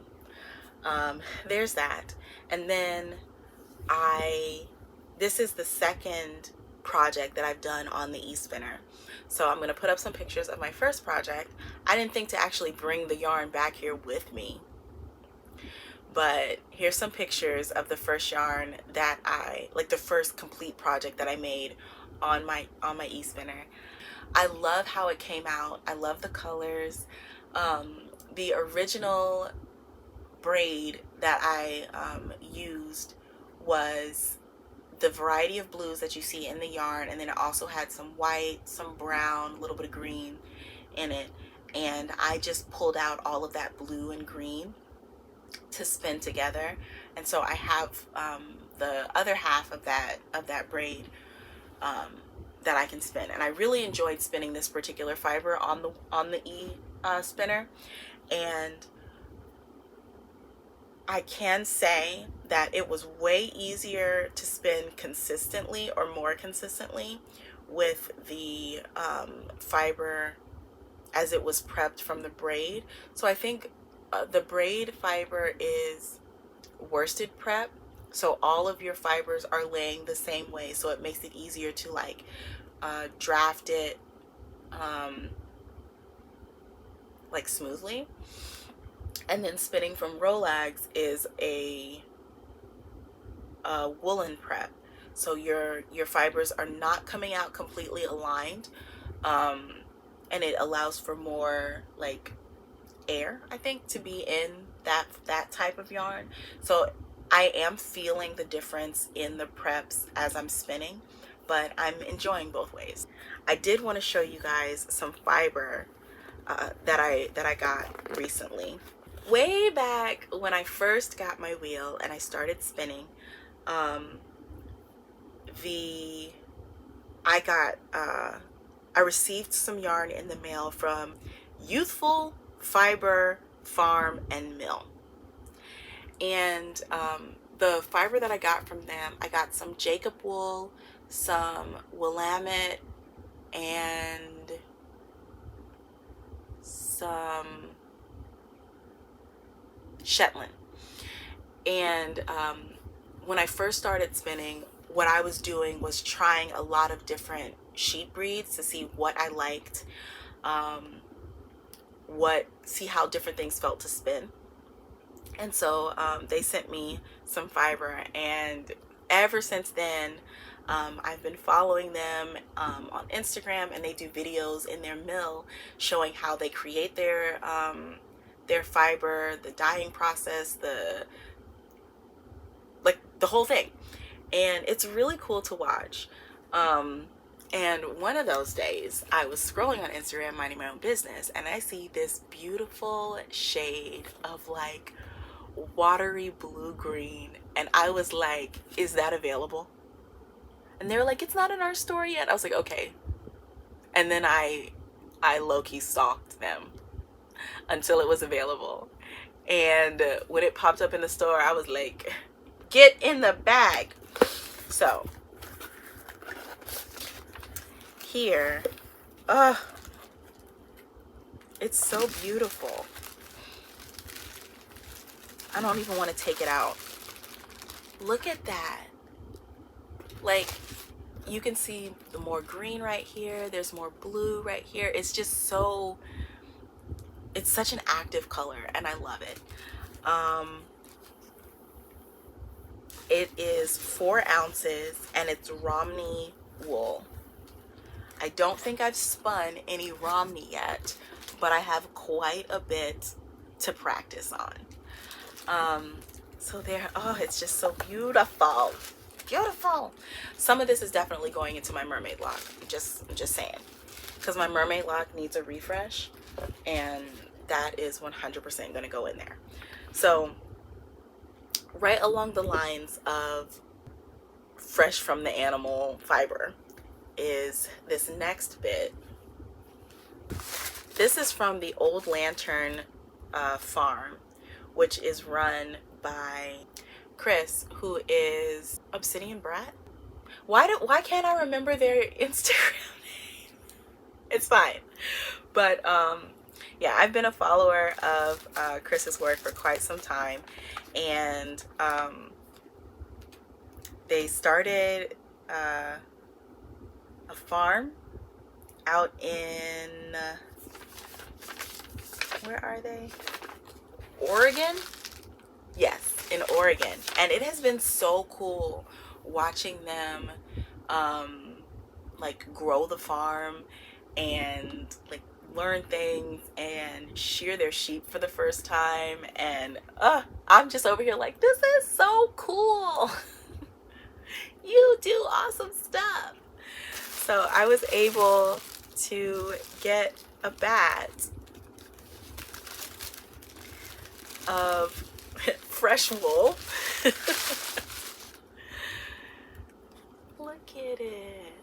A: there's that. And then this is the 2nd project that I've done on the e-spinner. So I'm going to put up some pictures of my first project. I didn't think to actually bring the yarn back here with me, but here's some pictures of the first yarn that the first complete project that I made on my e-spinner. I love how it came out. I love the colors. The original braid that I used was the variety of blues that you see in the yarn, and then it also had some white, some brown, a little bit of green in it, and I just pulled out all of that blue and green to spin together. And so I have the other half of that braid that I can spin, and I really enjoyed spinning this particular fiber on the spinner. And I can say that it was way easier to spin consistently, or more consistently, with the fiber as it was prepped from the braid. So I think the braid fiber is worsted prep, so all of your fibers are laying the same way, so it makes it easier to like draft it like smoothly. And then spinning from rollags is a woolen prep, so your fibers are not coming out completely aligned, and it allows for more like air, I think, to be in that type of yarn. So I am feeling the difference in the preps as I'm spinning, but I'm enjoying both ways. I did want to show you guys some fiber that I got recently. Way back when I first got my wheel and I started spinning, I received some yarn in the mail from Ewethful Fiber Farm and Mill, and the fiber that I got from them, I got some Jacob wool, some Willamette, and some Shetland. And when I first started spinning, what I was doing was trying a lot of different sheep breeds to see what I liked, see how different things felt to spin. And so they sent me some fiber, and ever since then, I've been following them on Instagram, and they do videos in their mill showing how they create their fiber, the dyeing process, the whole thing. And it's really cool to watch. And one of those days, I was scrolling on Instagram, minding my own business, and I see this beautiful shade of like watery blue-green, and I was like, is that available? And they were like, it's not in our store yet. I was like, okay. And then I low-key stalked them until it was available. And when it popped up in the store, I was like, get in the bag. So here, it's so beautiful. I don't even want to take it out. Look at that. Like, you can see the more green right here, there's more blue right here. It's just so, it's such an active color, and I love it. It is 4 ounces, and it's Romney wool. I don't think I've spun any Romney yet, but I have quite a bit to practice on. So there, oh, it's just so beautiful. Beautiful. Some of this is definitely going into my mermaid lock. I'm just saying, because my mermaid lock needs a refresh, and that is 100% going to go in there. So right along the lines of fresh from the animal fiber is this next bit. This is from the Old Lantern farm, which is run by Chris, who is Obsidian Brat. Why can't I remember their Instagram name? It's fine. But yeah, I've been a follower of Chris's work for quite some time, and they started a farm out in where are they? Oregon? Yes, in Oregon. And it has been so cool watching them like grow the farm and like learn things and shear their sheep for the first time. And I'm just over here like, this is so cool. You do awesome stuff. So I was able to get a bat of fresh wool. Look at it.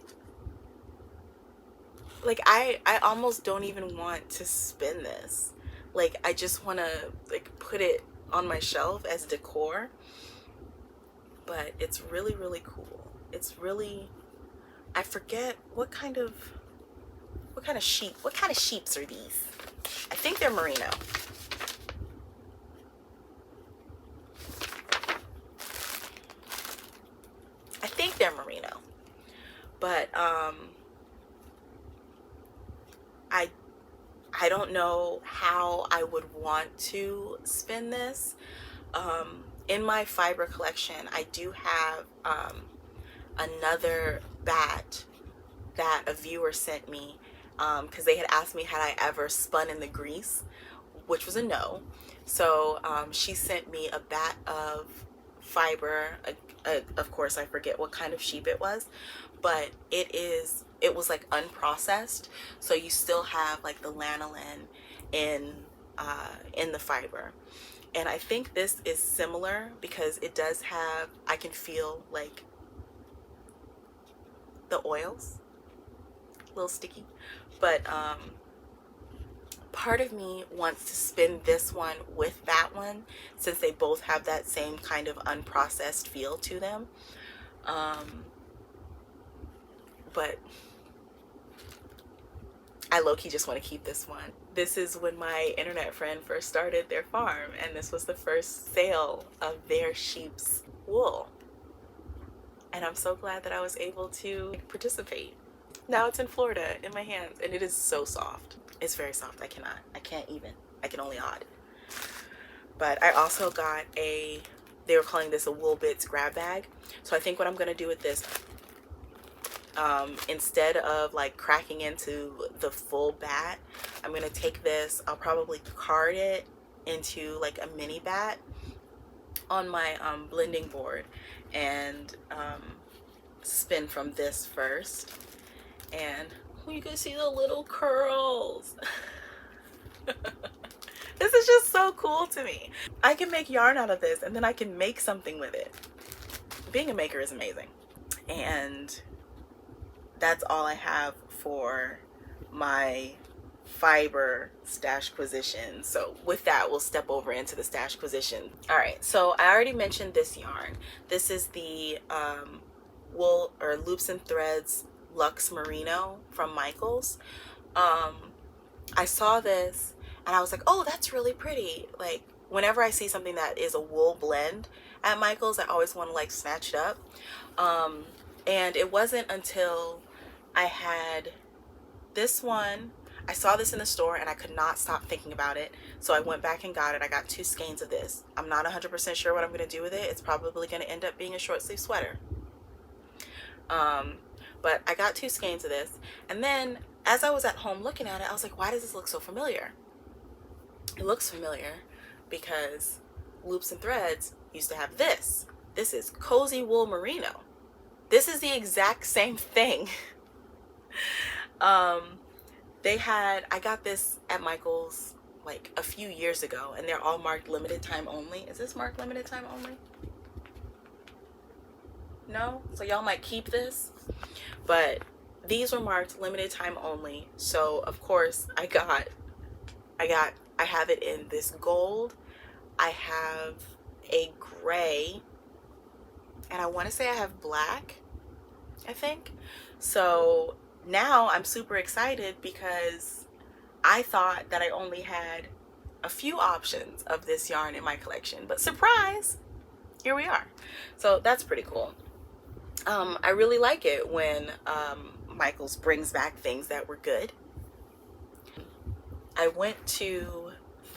A: Like I almost don't even want to spin this. Like I just want to like put it on my shelf as decor. But it's really, really cool. It's really, I forget what kind of sheeps are these? I think they're merino. I think they're merino. But I don't know how I would want to spin this. In my fiber collection, I do have another bat that a viewer sent me because they had asked me had I ever spun in the grease, which was a no. So she sent me a bat of fiber. Of course, I forget what kind of sheep it was, but it was like unprocessed, so you still have like the lanolin in the fiber. And I think this is similar because it does have, I can feel like the oils, a little sticky, but part of me wants to spin this one with that one since they both have that same kind of unprocessed feel to them. But I low-key just want to keep this one. This is when my internet friend first started their farm, and this was the first sale of their sheep's wool. And I'm so glad that I was able to participate. Now it's in Florida in my hands, and it is so soft. It's very soft. I can only odd. But I also got a they were calling this a wool bits grab bag. So I think what I'm going to do with this, instead of like cracking into the full bat, I'm going to take this, I'll probably card it into like a mini bat on my blending board, and spin from this first. And you can see the little curls. This is just so cool to me. I can make yarn out of this, and then I can make something with it. Being a maker is amazing. And that's all I have for my fiber stashquisition. So with that, we'll step over into the stashquisition. All right, so I already mentioned this yarn. This is the wool or loops and threads Luxe Merino from Michaels. I saw this and I was like, oh, that's really pretty. Like, whenever I see something that is a wool blend at Michaels, I always want to like snatch it up. And it wasn't until I had this one, I saw this in the store and I could not stop thinking about it. So I went back and got it. I got 2 skeins of this. I'm not 100% sure what I'm going to do with it. It's probably going to end up being a short sleeve sweater. But I got 2 skeins of this. And then as I was at home looking at it, I was like, why does this look so familiar? It looks familiar because Loops and Threads used to have this. This is Cozy Wool Merino. This is the exact same thing. I got this at Michael's like a few years ago, and they're all marked limited time only. Is this marked limited time only? No? So y'all might keep this, but these were marked limited time only. So of course I have it in this gold. I have a gray, and I want to say I have black, I think. So now I'm super excited because I thought that I only had a few options of this yarn in my collection, but surprise, here we are. So that's pretty cool. I really like it when Michaels brings back things that were good. I went to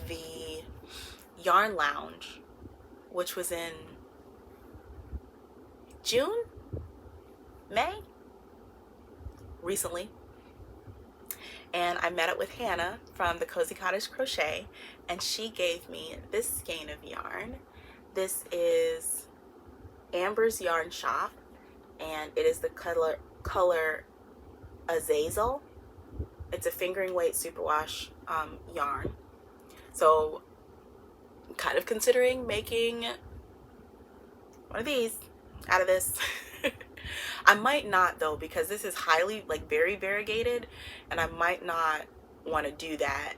A: the Yarn Lounge, which was in June, May, recently, and I met up with Hannah from the Cozy Cottage Crochet, and she gave me this skein of yarn. This is Amber's Yarn Shop, and it is the color Azazel. It's a fingering weight superwash yarn. So I'm kind of considering making one of these out of this. I might not though, because this is highly, like, very variegated, and I might not want to do that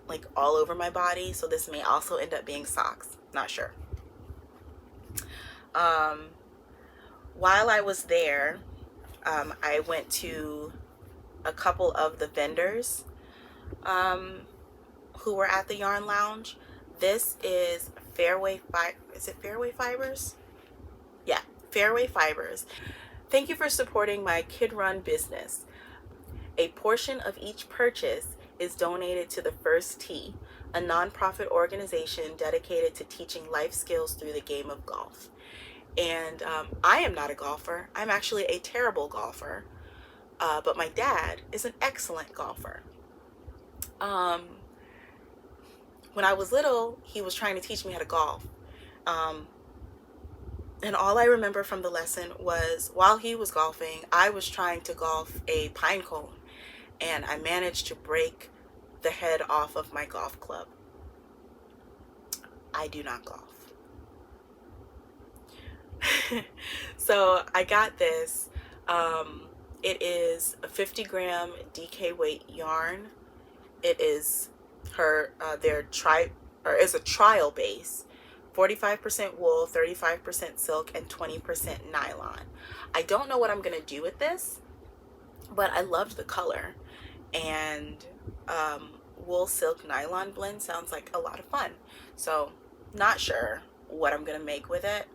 A: like all over my body. So this may also end up being socks, not sure. While I was there, I went to a couple of the vendors who were at the Yarn Lounge. This is is it Fairway Fibers? Yeah, Fairway Fibers. Thank you for supporting my kid-run business. A portion of each purchase is donated to the First Tee, a nonprofit organization dedicated to teaching life skills through the game of golf. And I am not a golfer. I'm actually a terrible golfer. But my dad is an excellent golfer. When I was little, he was trying to teach me how to golf. And all I remember from the lesson was while he was golfing, I was trying to golf a pine cone, and I managed to break the head off of my golf club. I do not golf. So I got this. It is a 50-gram DK weight yarn. It is is a trial base. 45% wool, 35% silk, and 20% nylon. I don't know what I'm gonna do with this, but I loved the color, and wool silk nylon blend sounds like a lot of fun. So not sure what I'm gonna make with it,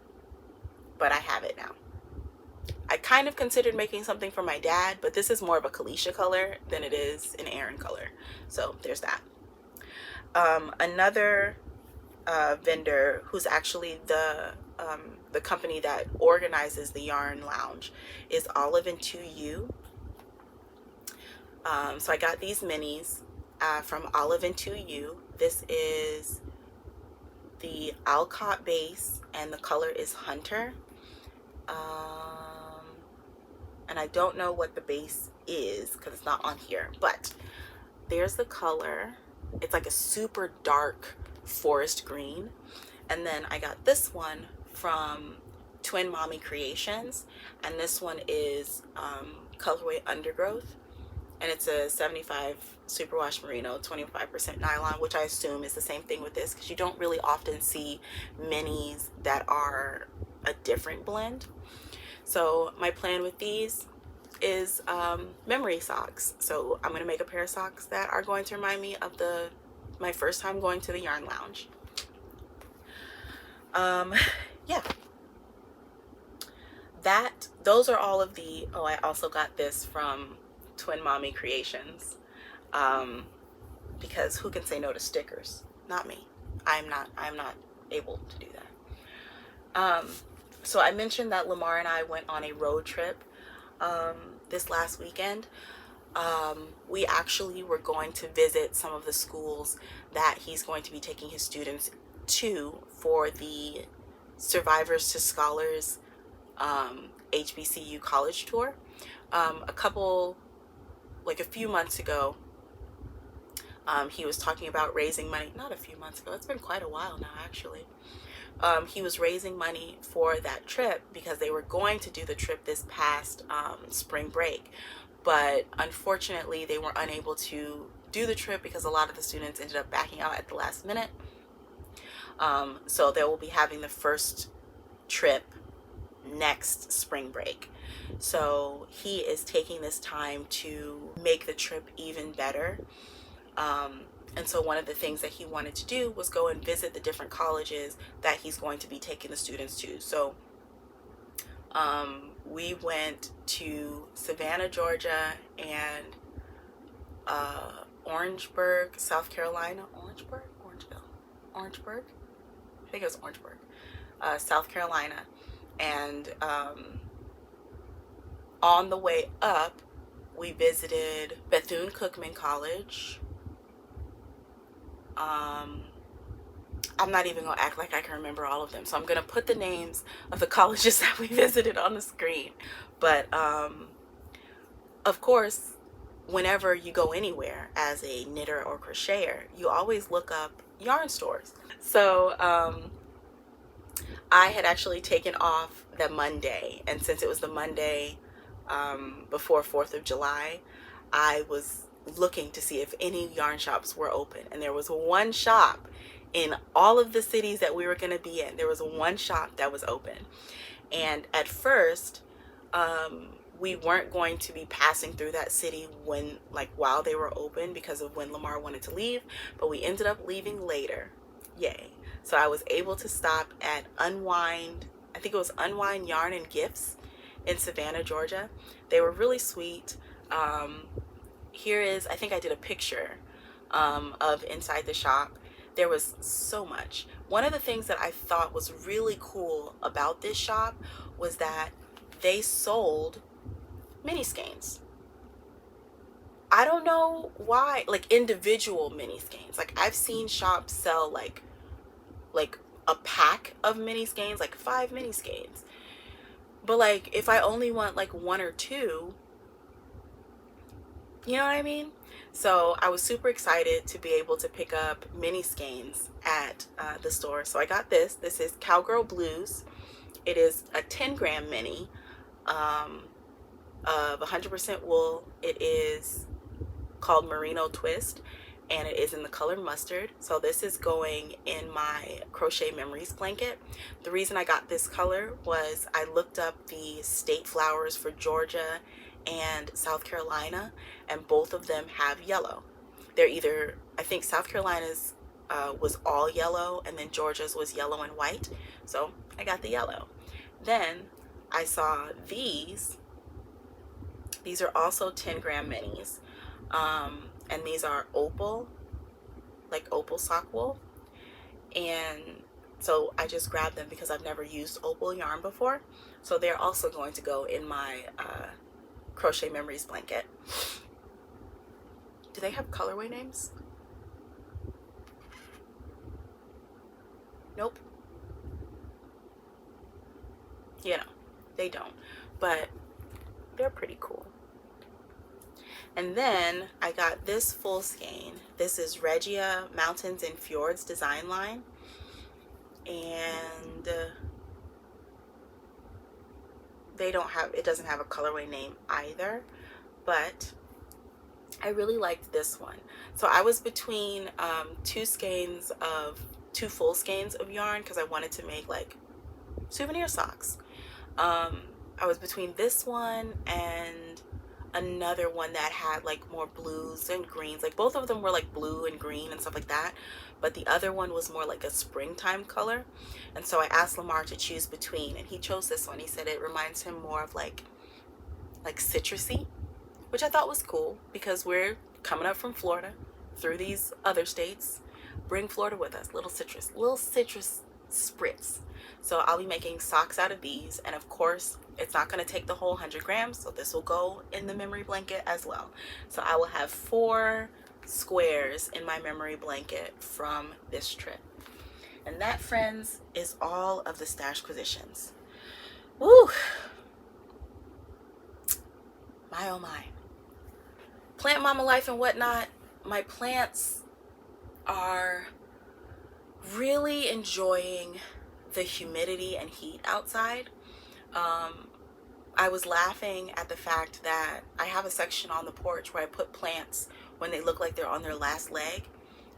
A: but I have it now. I kind of considered making something for my dad, but this is more of a Kalisha color than it is an Aaron color. So there's that. Another vendor who's actually the the company that organizes the yarn lounge is Olive and 2U. So I got these minis from Olive and 2U. This is the Alcott base and the color is Hunter. And I don't know what the base is because it's not on here, but there's the color. It's like a super dark forest green. And then I got this one from Twin Mommy Creations, and this one is colorway Undergrowth, and it's a 75 superwash merino, 25% nylon, which I assume is the same thing with this because you don't really often see minis that are a different blend. So my plan with these is memory socks. So I'm going to make a pair of socks that are going to remind me of my first time going to the yarn lounge. Yeah, those are all of the, oh, I also got this from Twin Mommy Creations, because who can say no to stickers? Not me. I'm not able to do that. So I mentioned that Lamar and I went on a road trip this last weekend. We actually were going to visit some of the schools that he's going to be taking his students to for the Survivors to Scholars HBCU college tour. A few months ago, he was talking about raising money. Not a few months ago, it's been quite a while now actually. He was raising money for that trip because they were going to do the trip this past spring break, but unfortunately they were unable to do the trip because a lot of the students ended up backing out at the last minute. So they will be having the first trip next spring break. So he is taking this time to make the trip even better. And so one of the things that he wanted to do was go and visit the different colleges that he's going to be taking the students to. So we went to Savannah, Georgia, and Orangeburg, South Carolina. Orangeburg? I think it was Orangeburg, South Carolina. And on the way up, we visited Bethune-Cookman College. I'm not even gonna act like I can remember all of them, so I'm gonna put the names of the colleges that we visited on the screen. But of course, whenever you go anywhere as a knitter or crocheter, you always look up yarn stores. So I had actually taken off the Monday, and since it was the Monday before 4th of July, I was looking to see if any yarn shops were open, and there was one shop in all of the cities that we were going to be in. There was one shop that was open, and at first we weren't going to be passing through that city while they were open because of when Lamar wanted to leave, but we ended up leaving later. Yay. So I was able to stop at Unwind, I think it was Unwind Yarn and Gifts in Savannah, Georgia. They were really sweet. Here is, I think I did a picture of inside the shop. There was so much. One of the things that I thought was really cool about this shop was that they sold mini skeins. I don't know why, like individual mini skeins. Like I've seen shops sell like a pack of mini skeins, like 5 mini skeins. But like if I only want like 1 or 2, you know what I mean? So I was super excited to be able to pick up mini skeins at the store. So I got this. This is Cowgirl Blues. It is a 10-gram mini of 100% wool. It is called Merino Twist, and it is in the color mustard. So this is going in my Crochet Memories blanket. The reason I got this color was I looked up the state flowers for Georgia and South Carolina, and both of them have yellow. They're either, I think South Carolina's was all yellow, and then Georgia's was yellow and white. So I got the yellow. Then I saw these. These are also 10-gram minis. And these are opal, like opal sock wool. And So I just grabbed them because I've never used opal yarn before. So they're also going to go in my Crochet Memories blanket. Do they have colorway names? Nope. You know, they don't. But they're pretty cool. And then I got this full skein. This is Regia Mountains and Fjords design line. And it doesn't have a colorway name either, but I really liked this one. So I was between two full skeins of yarn because I wanted to make like souvenir socks. I was between this one and another one that had like more blues and greens. Like both of them were like blue and green and stuff like that, but the other one was more like a springtime color. And so I asked Lamar to choose between, and he chose this one. He said it reminds him more of like citrusy, which I thought was cool because we're coming up from Florida through these other states. Bring Florida with us. Little citrus spritz. So I'll be making socks out of these, and of course it's not going to take the whole 100 grams, so this will go in the memory blanket as well. So I will have 4 squares in my memory blanket from this trip. And that, friends, is all of the stash positions. Woo! My oh my. Plant mama life and whatnot. My plants are really enjoying the humidity and heat outside. I was laughing at the fact that I have a section on the porch where I put plants when they look like they're on their last leg,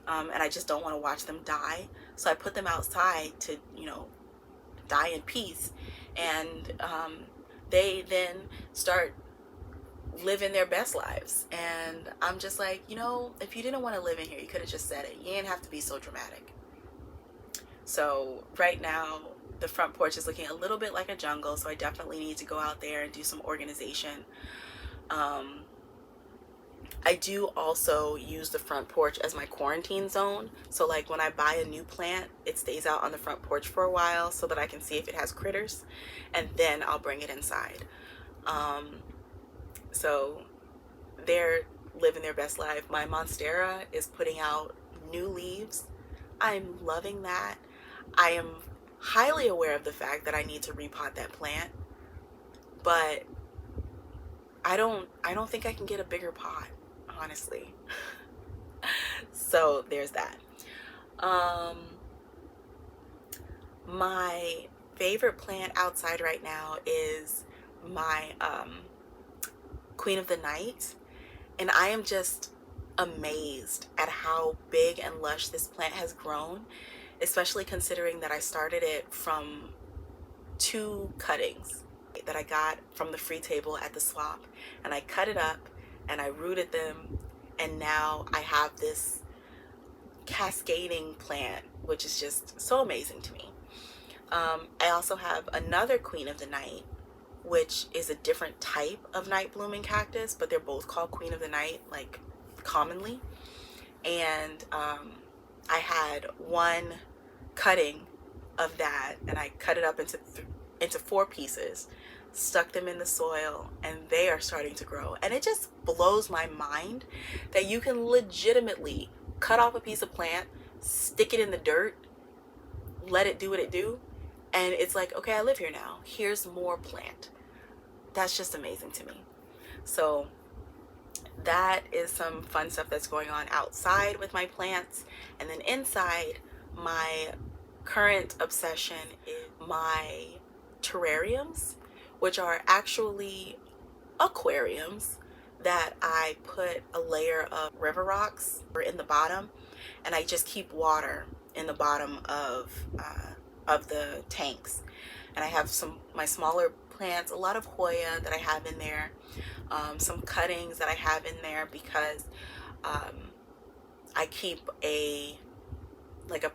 A: and I just don't want to watch them die. So I put them outside to, you know, die in peace, and they then start living their best lives. And I'm just like, you know, if you didn't want to live in here, you could have just said it. You didn't have to be so dramatic. So right now the front porch is looking a little bit like a jungle, so I definitely need to go out there and do some organization. I do also use the front porch as my quarantine zone. So like when I buy a new plant, it stays out on the front porch for a while so that I can see if it has critters, and then I'll bring it inside. So they're living their best life. My Monstera is putting out new leaves. I'm loving that. I am highly aware of the fact that I need to repot that plant, but I don't think I can get a bigger pot, honestly. So there's that. My favorite plant outside right now is my Queen of the Night, and I am just amazed at how big and lush this plant has grown, especially considering that I started it from 2 cuttings that I got from the free table at the swap, and I cut it up and I rooted them, and now I have this cascading plant, which is just so amazing to me. I also have another Queen of the Night, which is a different type of night blooming cactus, but they're both called Queen of the Night, like commonly. And I had 1 cutting of that, and I cut it up into 4 pieces, stuck them in the soil, and they are starting to grow. And it just blows my mind that you can legitimately cut off a piece of plant, stick it in the dirt, let it do what it do, and it's like, okay, I live here now. Here's more plant. That's just amazing to me. So that is some fun stuff that's going on outside with my plants. And then inside, my current obsession is my terrariums, which are actually aquariums that I put a layer of river rocks in the bottom, and I just keep water in the bottom of the tanks. And I have my smaller plants, a lot of Hoya that I have in there, some cuttings that I have in there because I keep a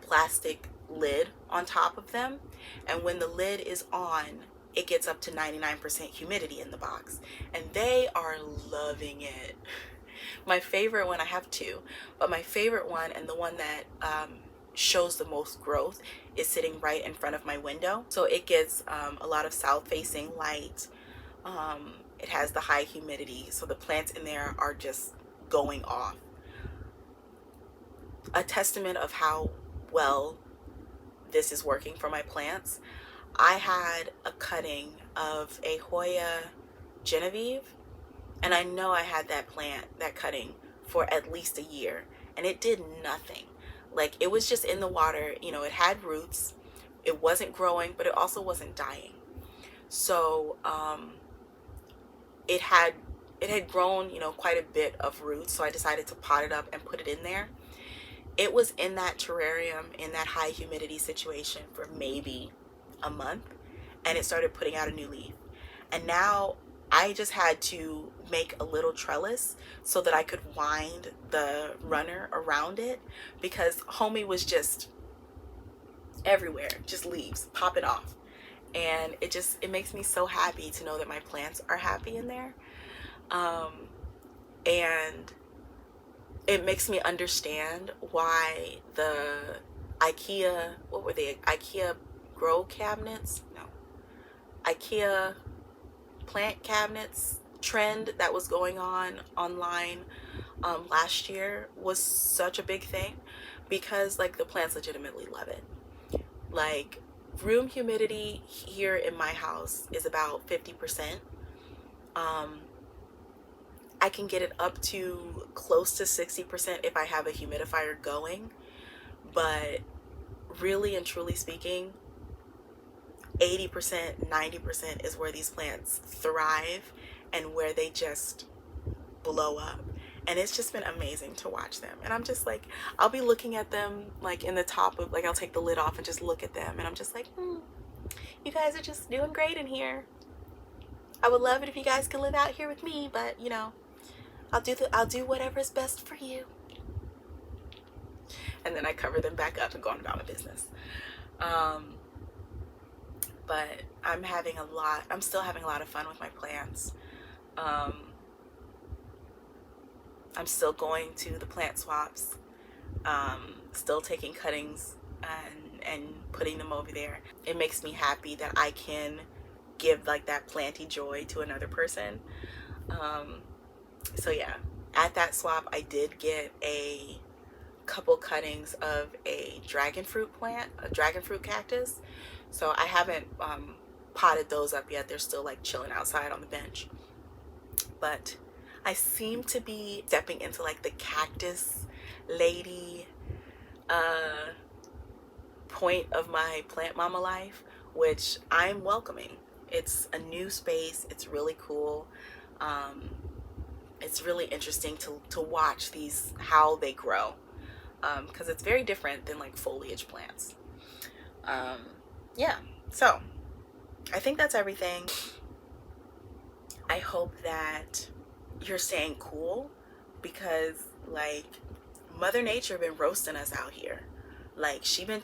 A: plastic lid on top of them, and when the lid is on, it gets up to 99% humidity in the box, and they are loving it. My favorite one, I have 2, but my favorite one, and the one that shows the most growth is sitting right in front of my window. So it gets a lot of south-facing light. It has the high humidity, so the plants in there are just going off. A testament of how well this is working for my plants. I had a cutting of a Hoya Genevieve, and I know I had that cutting for at least a year, and it did nothing. Like, it was just in the water. You know, it had roots, it wasn't growing, but it also wasn't dying. So it had grown, you know, quite a bit of roots, so I decided to pot it up and put it in there. It was in that terrarium in that high humidity situation for maybe a month, and it started putting out a new leaf. And now I just had to make a little trellis so that I could wind the runner around it, because homie was just everywhere, just leaves popping off. And it makes me so happy to know that my plants are happy in there. And it makes me understand why the IKEA, what were they, IKEA grow cabinets? No, IKEA plant cabinets trend that was going on online last year was such a big thing, because like the plants legitimately love it. Like, room humidity here in my house is about 50%. I can get it up to close to 60% if I have a humidifier going, but really and truly speaking, 80%, 90% is where these plants thrive and where they just blow up. And it's just been amazing to watch them. And I'm just like, I'll be looking at them like in the top of, like, I'll take the lid off and just look at them, and I'm just like, you guys are just doing great in here. I would love it if you guys could live out here with me, but you know, I'll do whatever's best for you. And then I cover them back up and go on about my business. But I'm still having a lot of fun with my plants. I'm still going to the plant swaps, still taking cuttings and putting them over there. It makes me happy that I can give like that planty joy to another person. So yeah, at that swap I did get a couple cuttings of a dragon fruit plant, a dragon fruit cactus. So I haven't potted those up yet. They're still like chilling outside on the bench. But I seem to be stepping into like the cactus lady point of my plant mama life, which I'm welcoming. It's a new space. It's really cool. It's really interesting to watch these, how they grow, because it's very different than like foliage plants. Yeah, so I think that's everything. I hope that you're staying cool, because like Mother Nature been roasting us out here. Like she been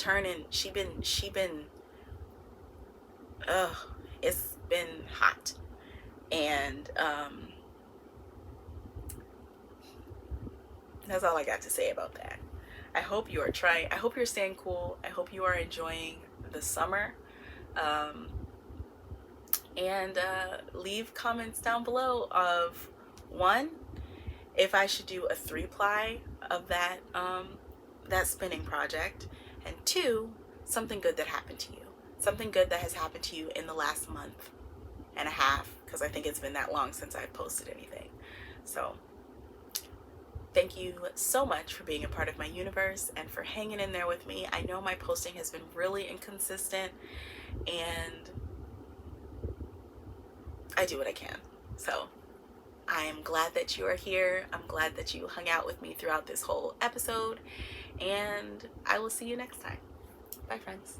A: it's been hot. And that's all I got to say about that. I hope you're staying cool. I hope you are enjoying the summer. And leave comments down below of, one, if I should do a 3-ply of that that spinning project, and 2, something good that happened to you, something good that has happened to you in the last month and a half, because I think it's been that long since I've posted anything. So thank you so much for being a part of my universe and for hanging in there with me. I know my posting has been really inconsistent, and I do what I can. So I am glad that you are here. I'm glad that you hung out with me throughout this whole episode, and I will see you next time. Bye, friends.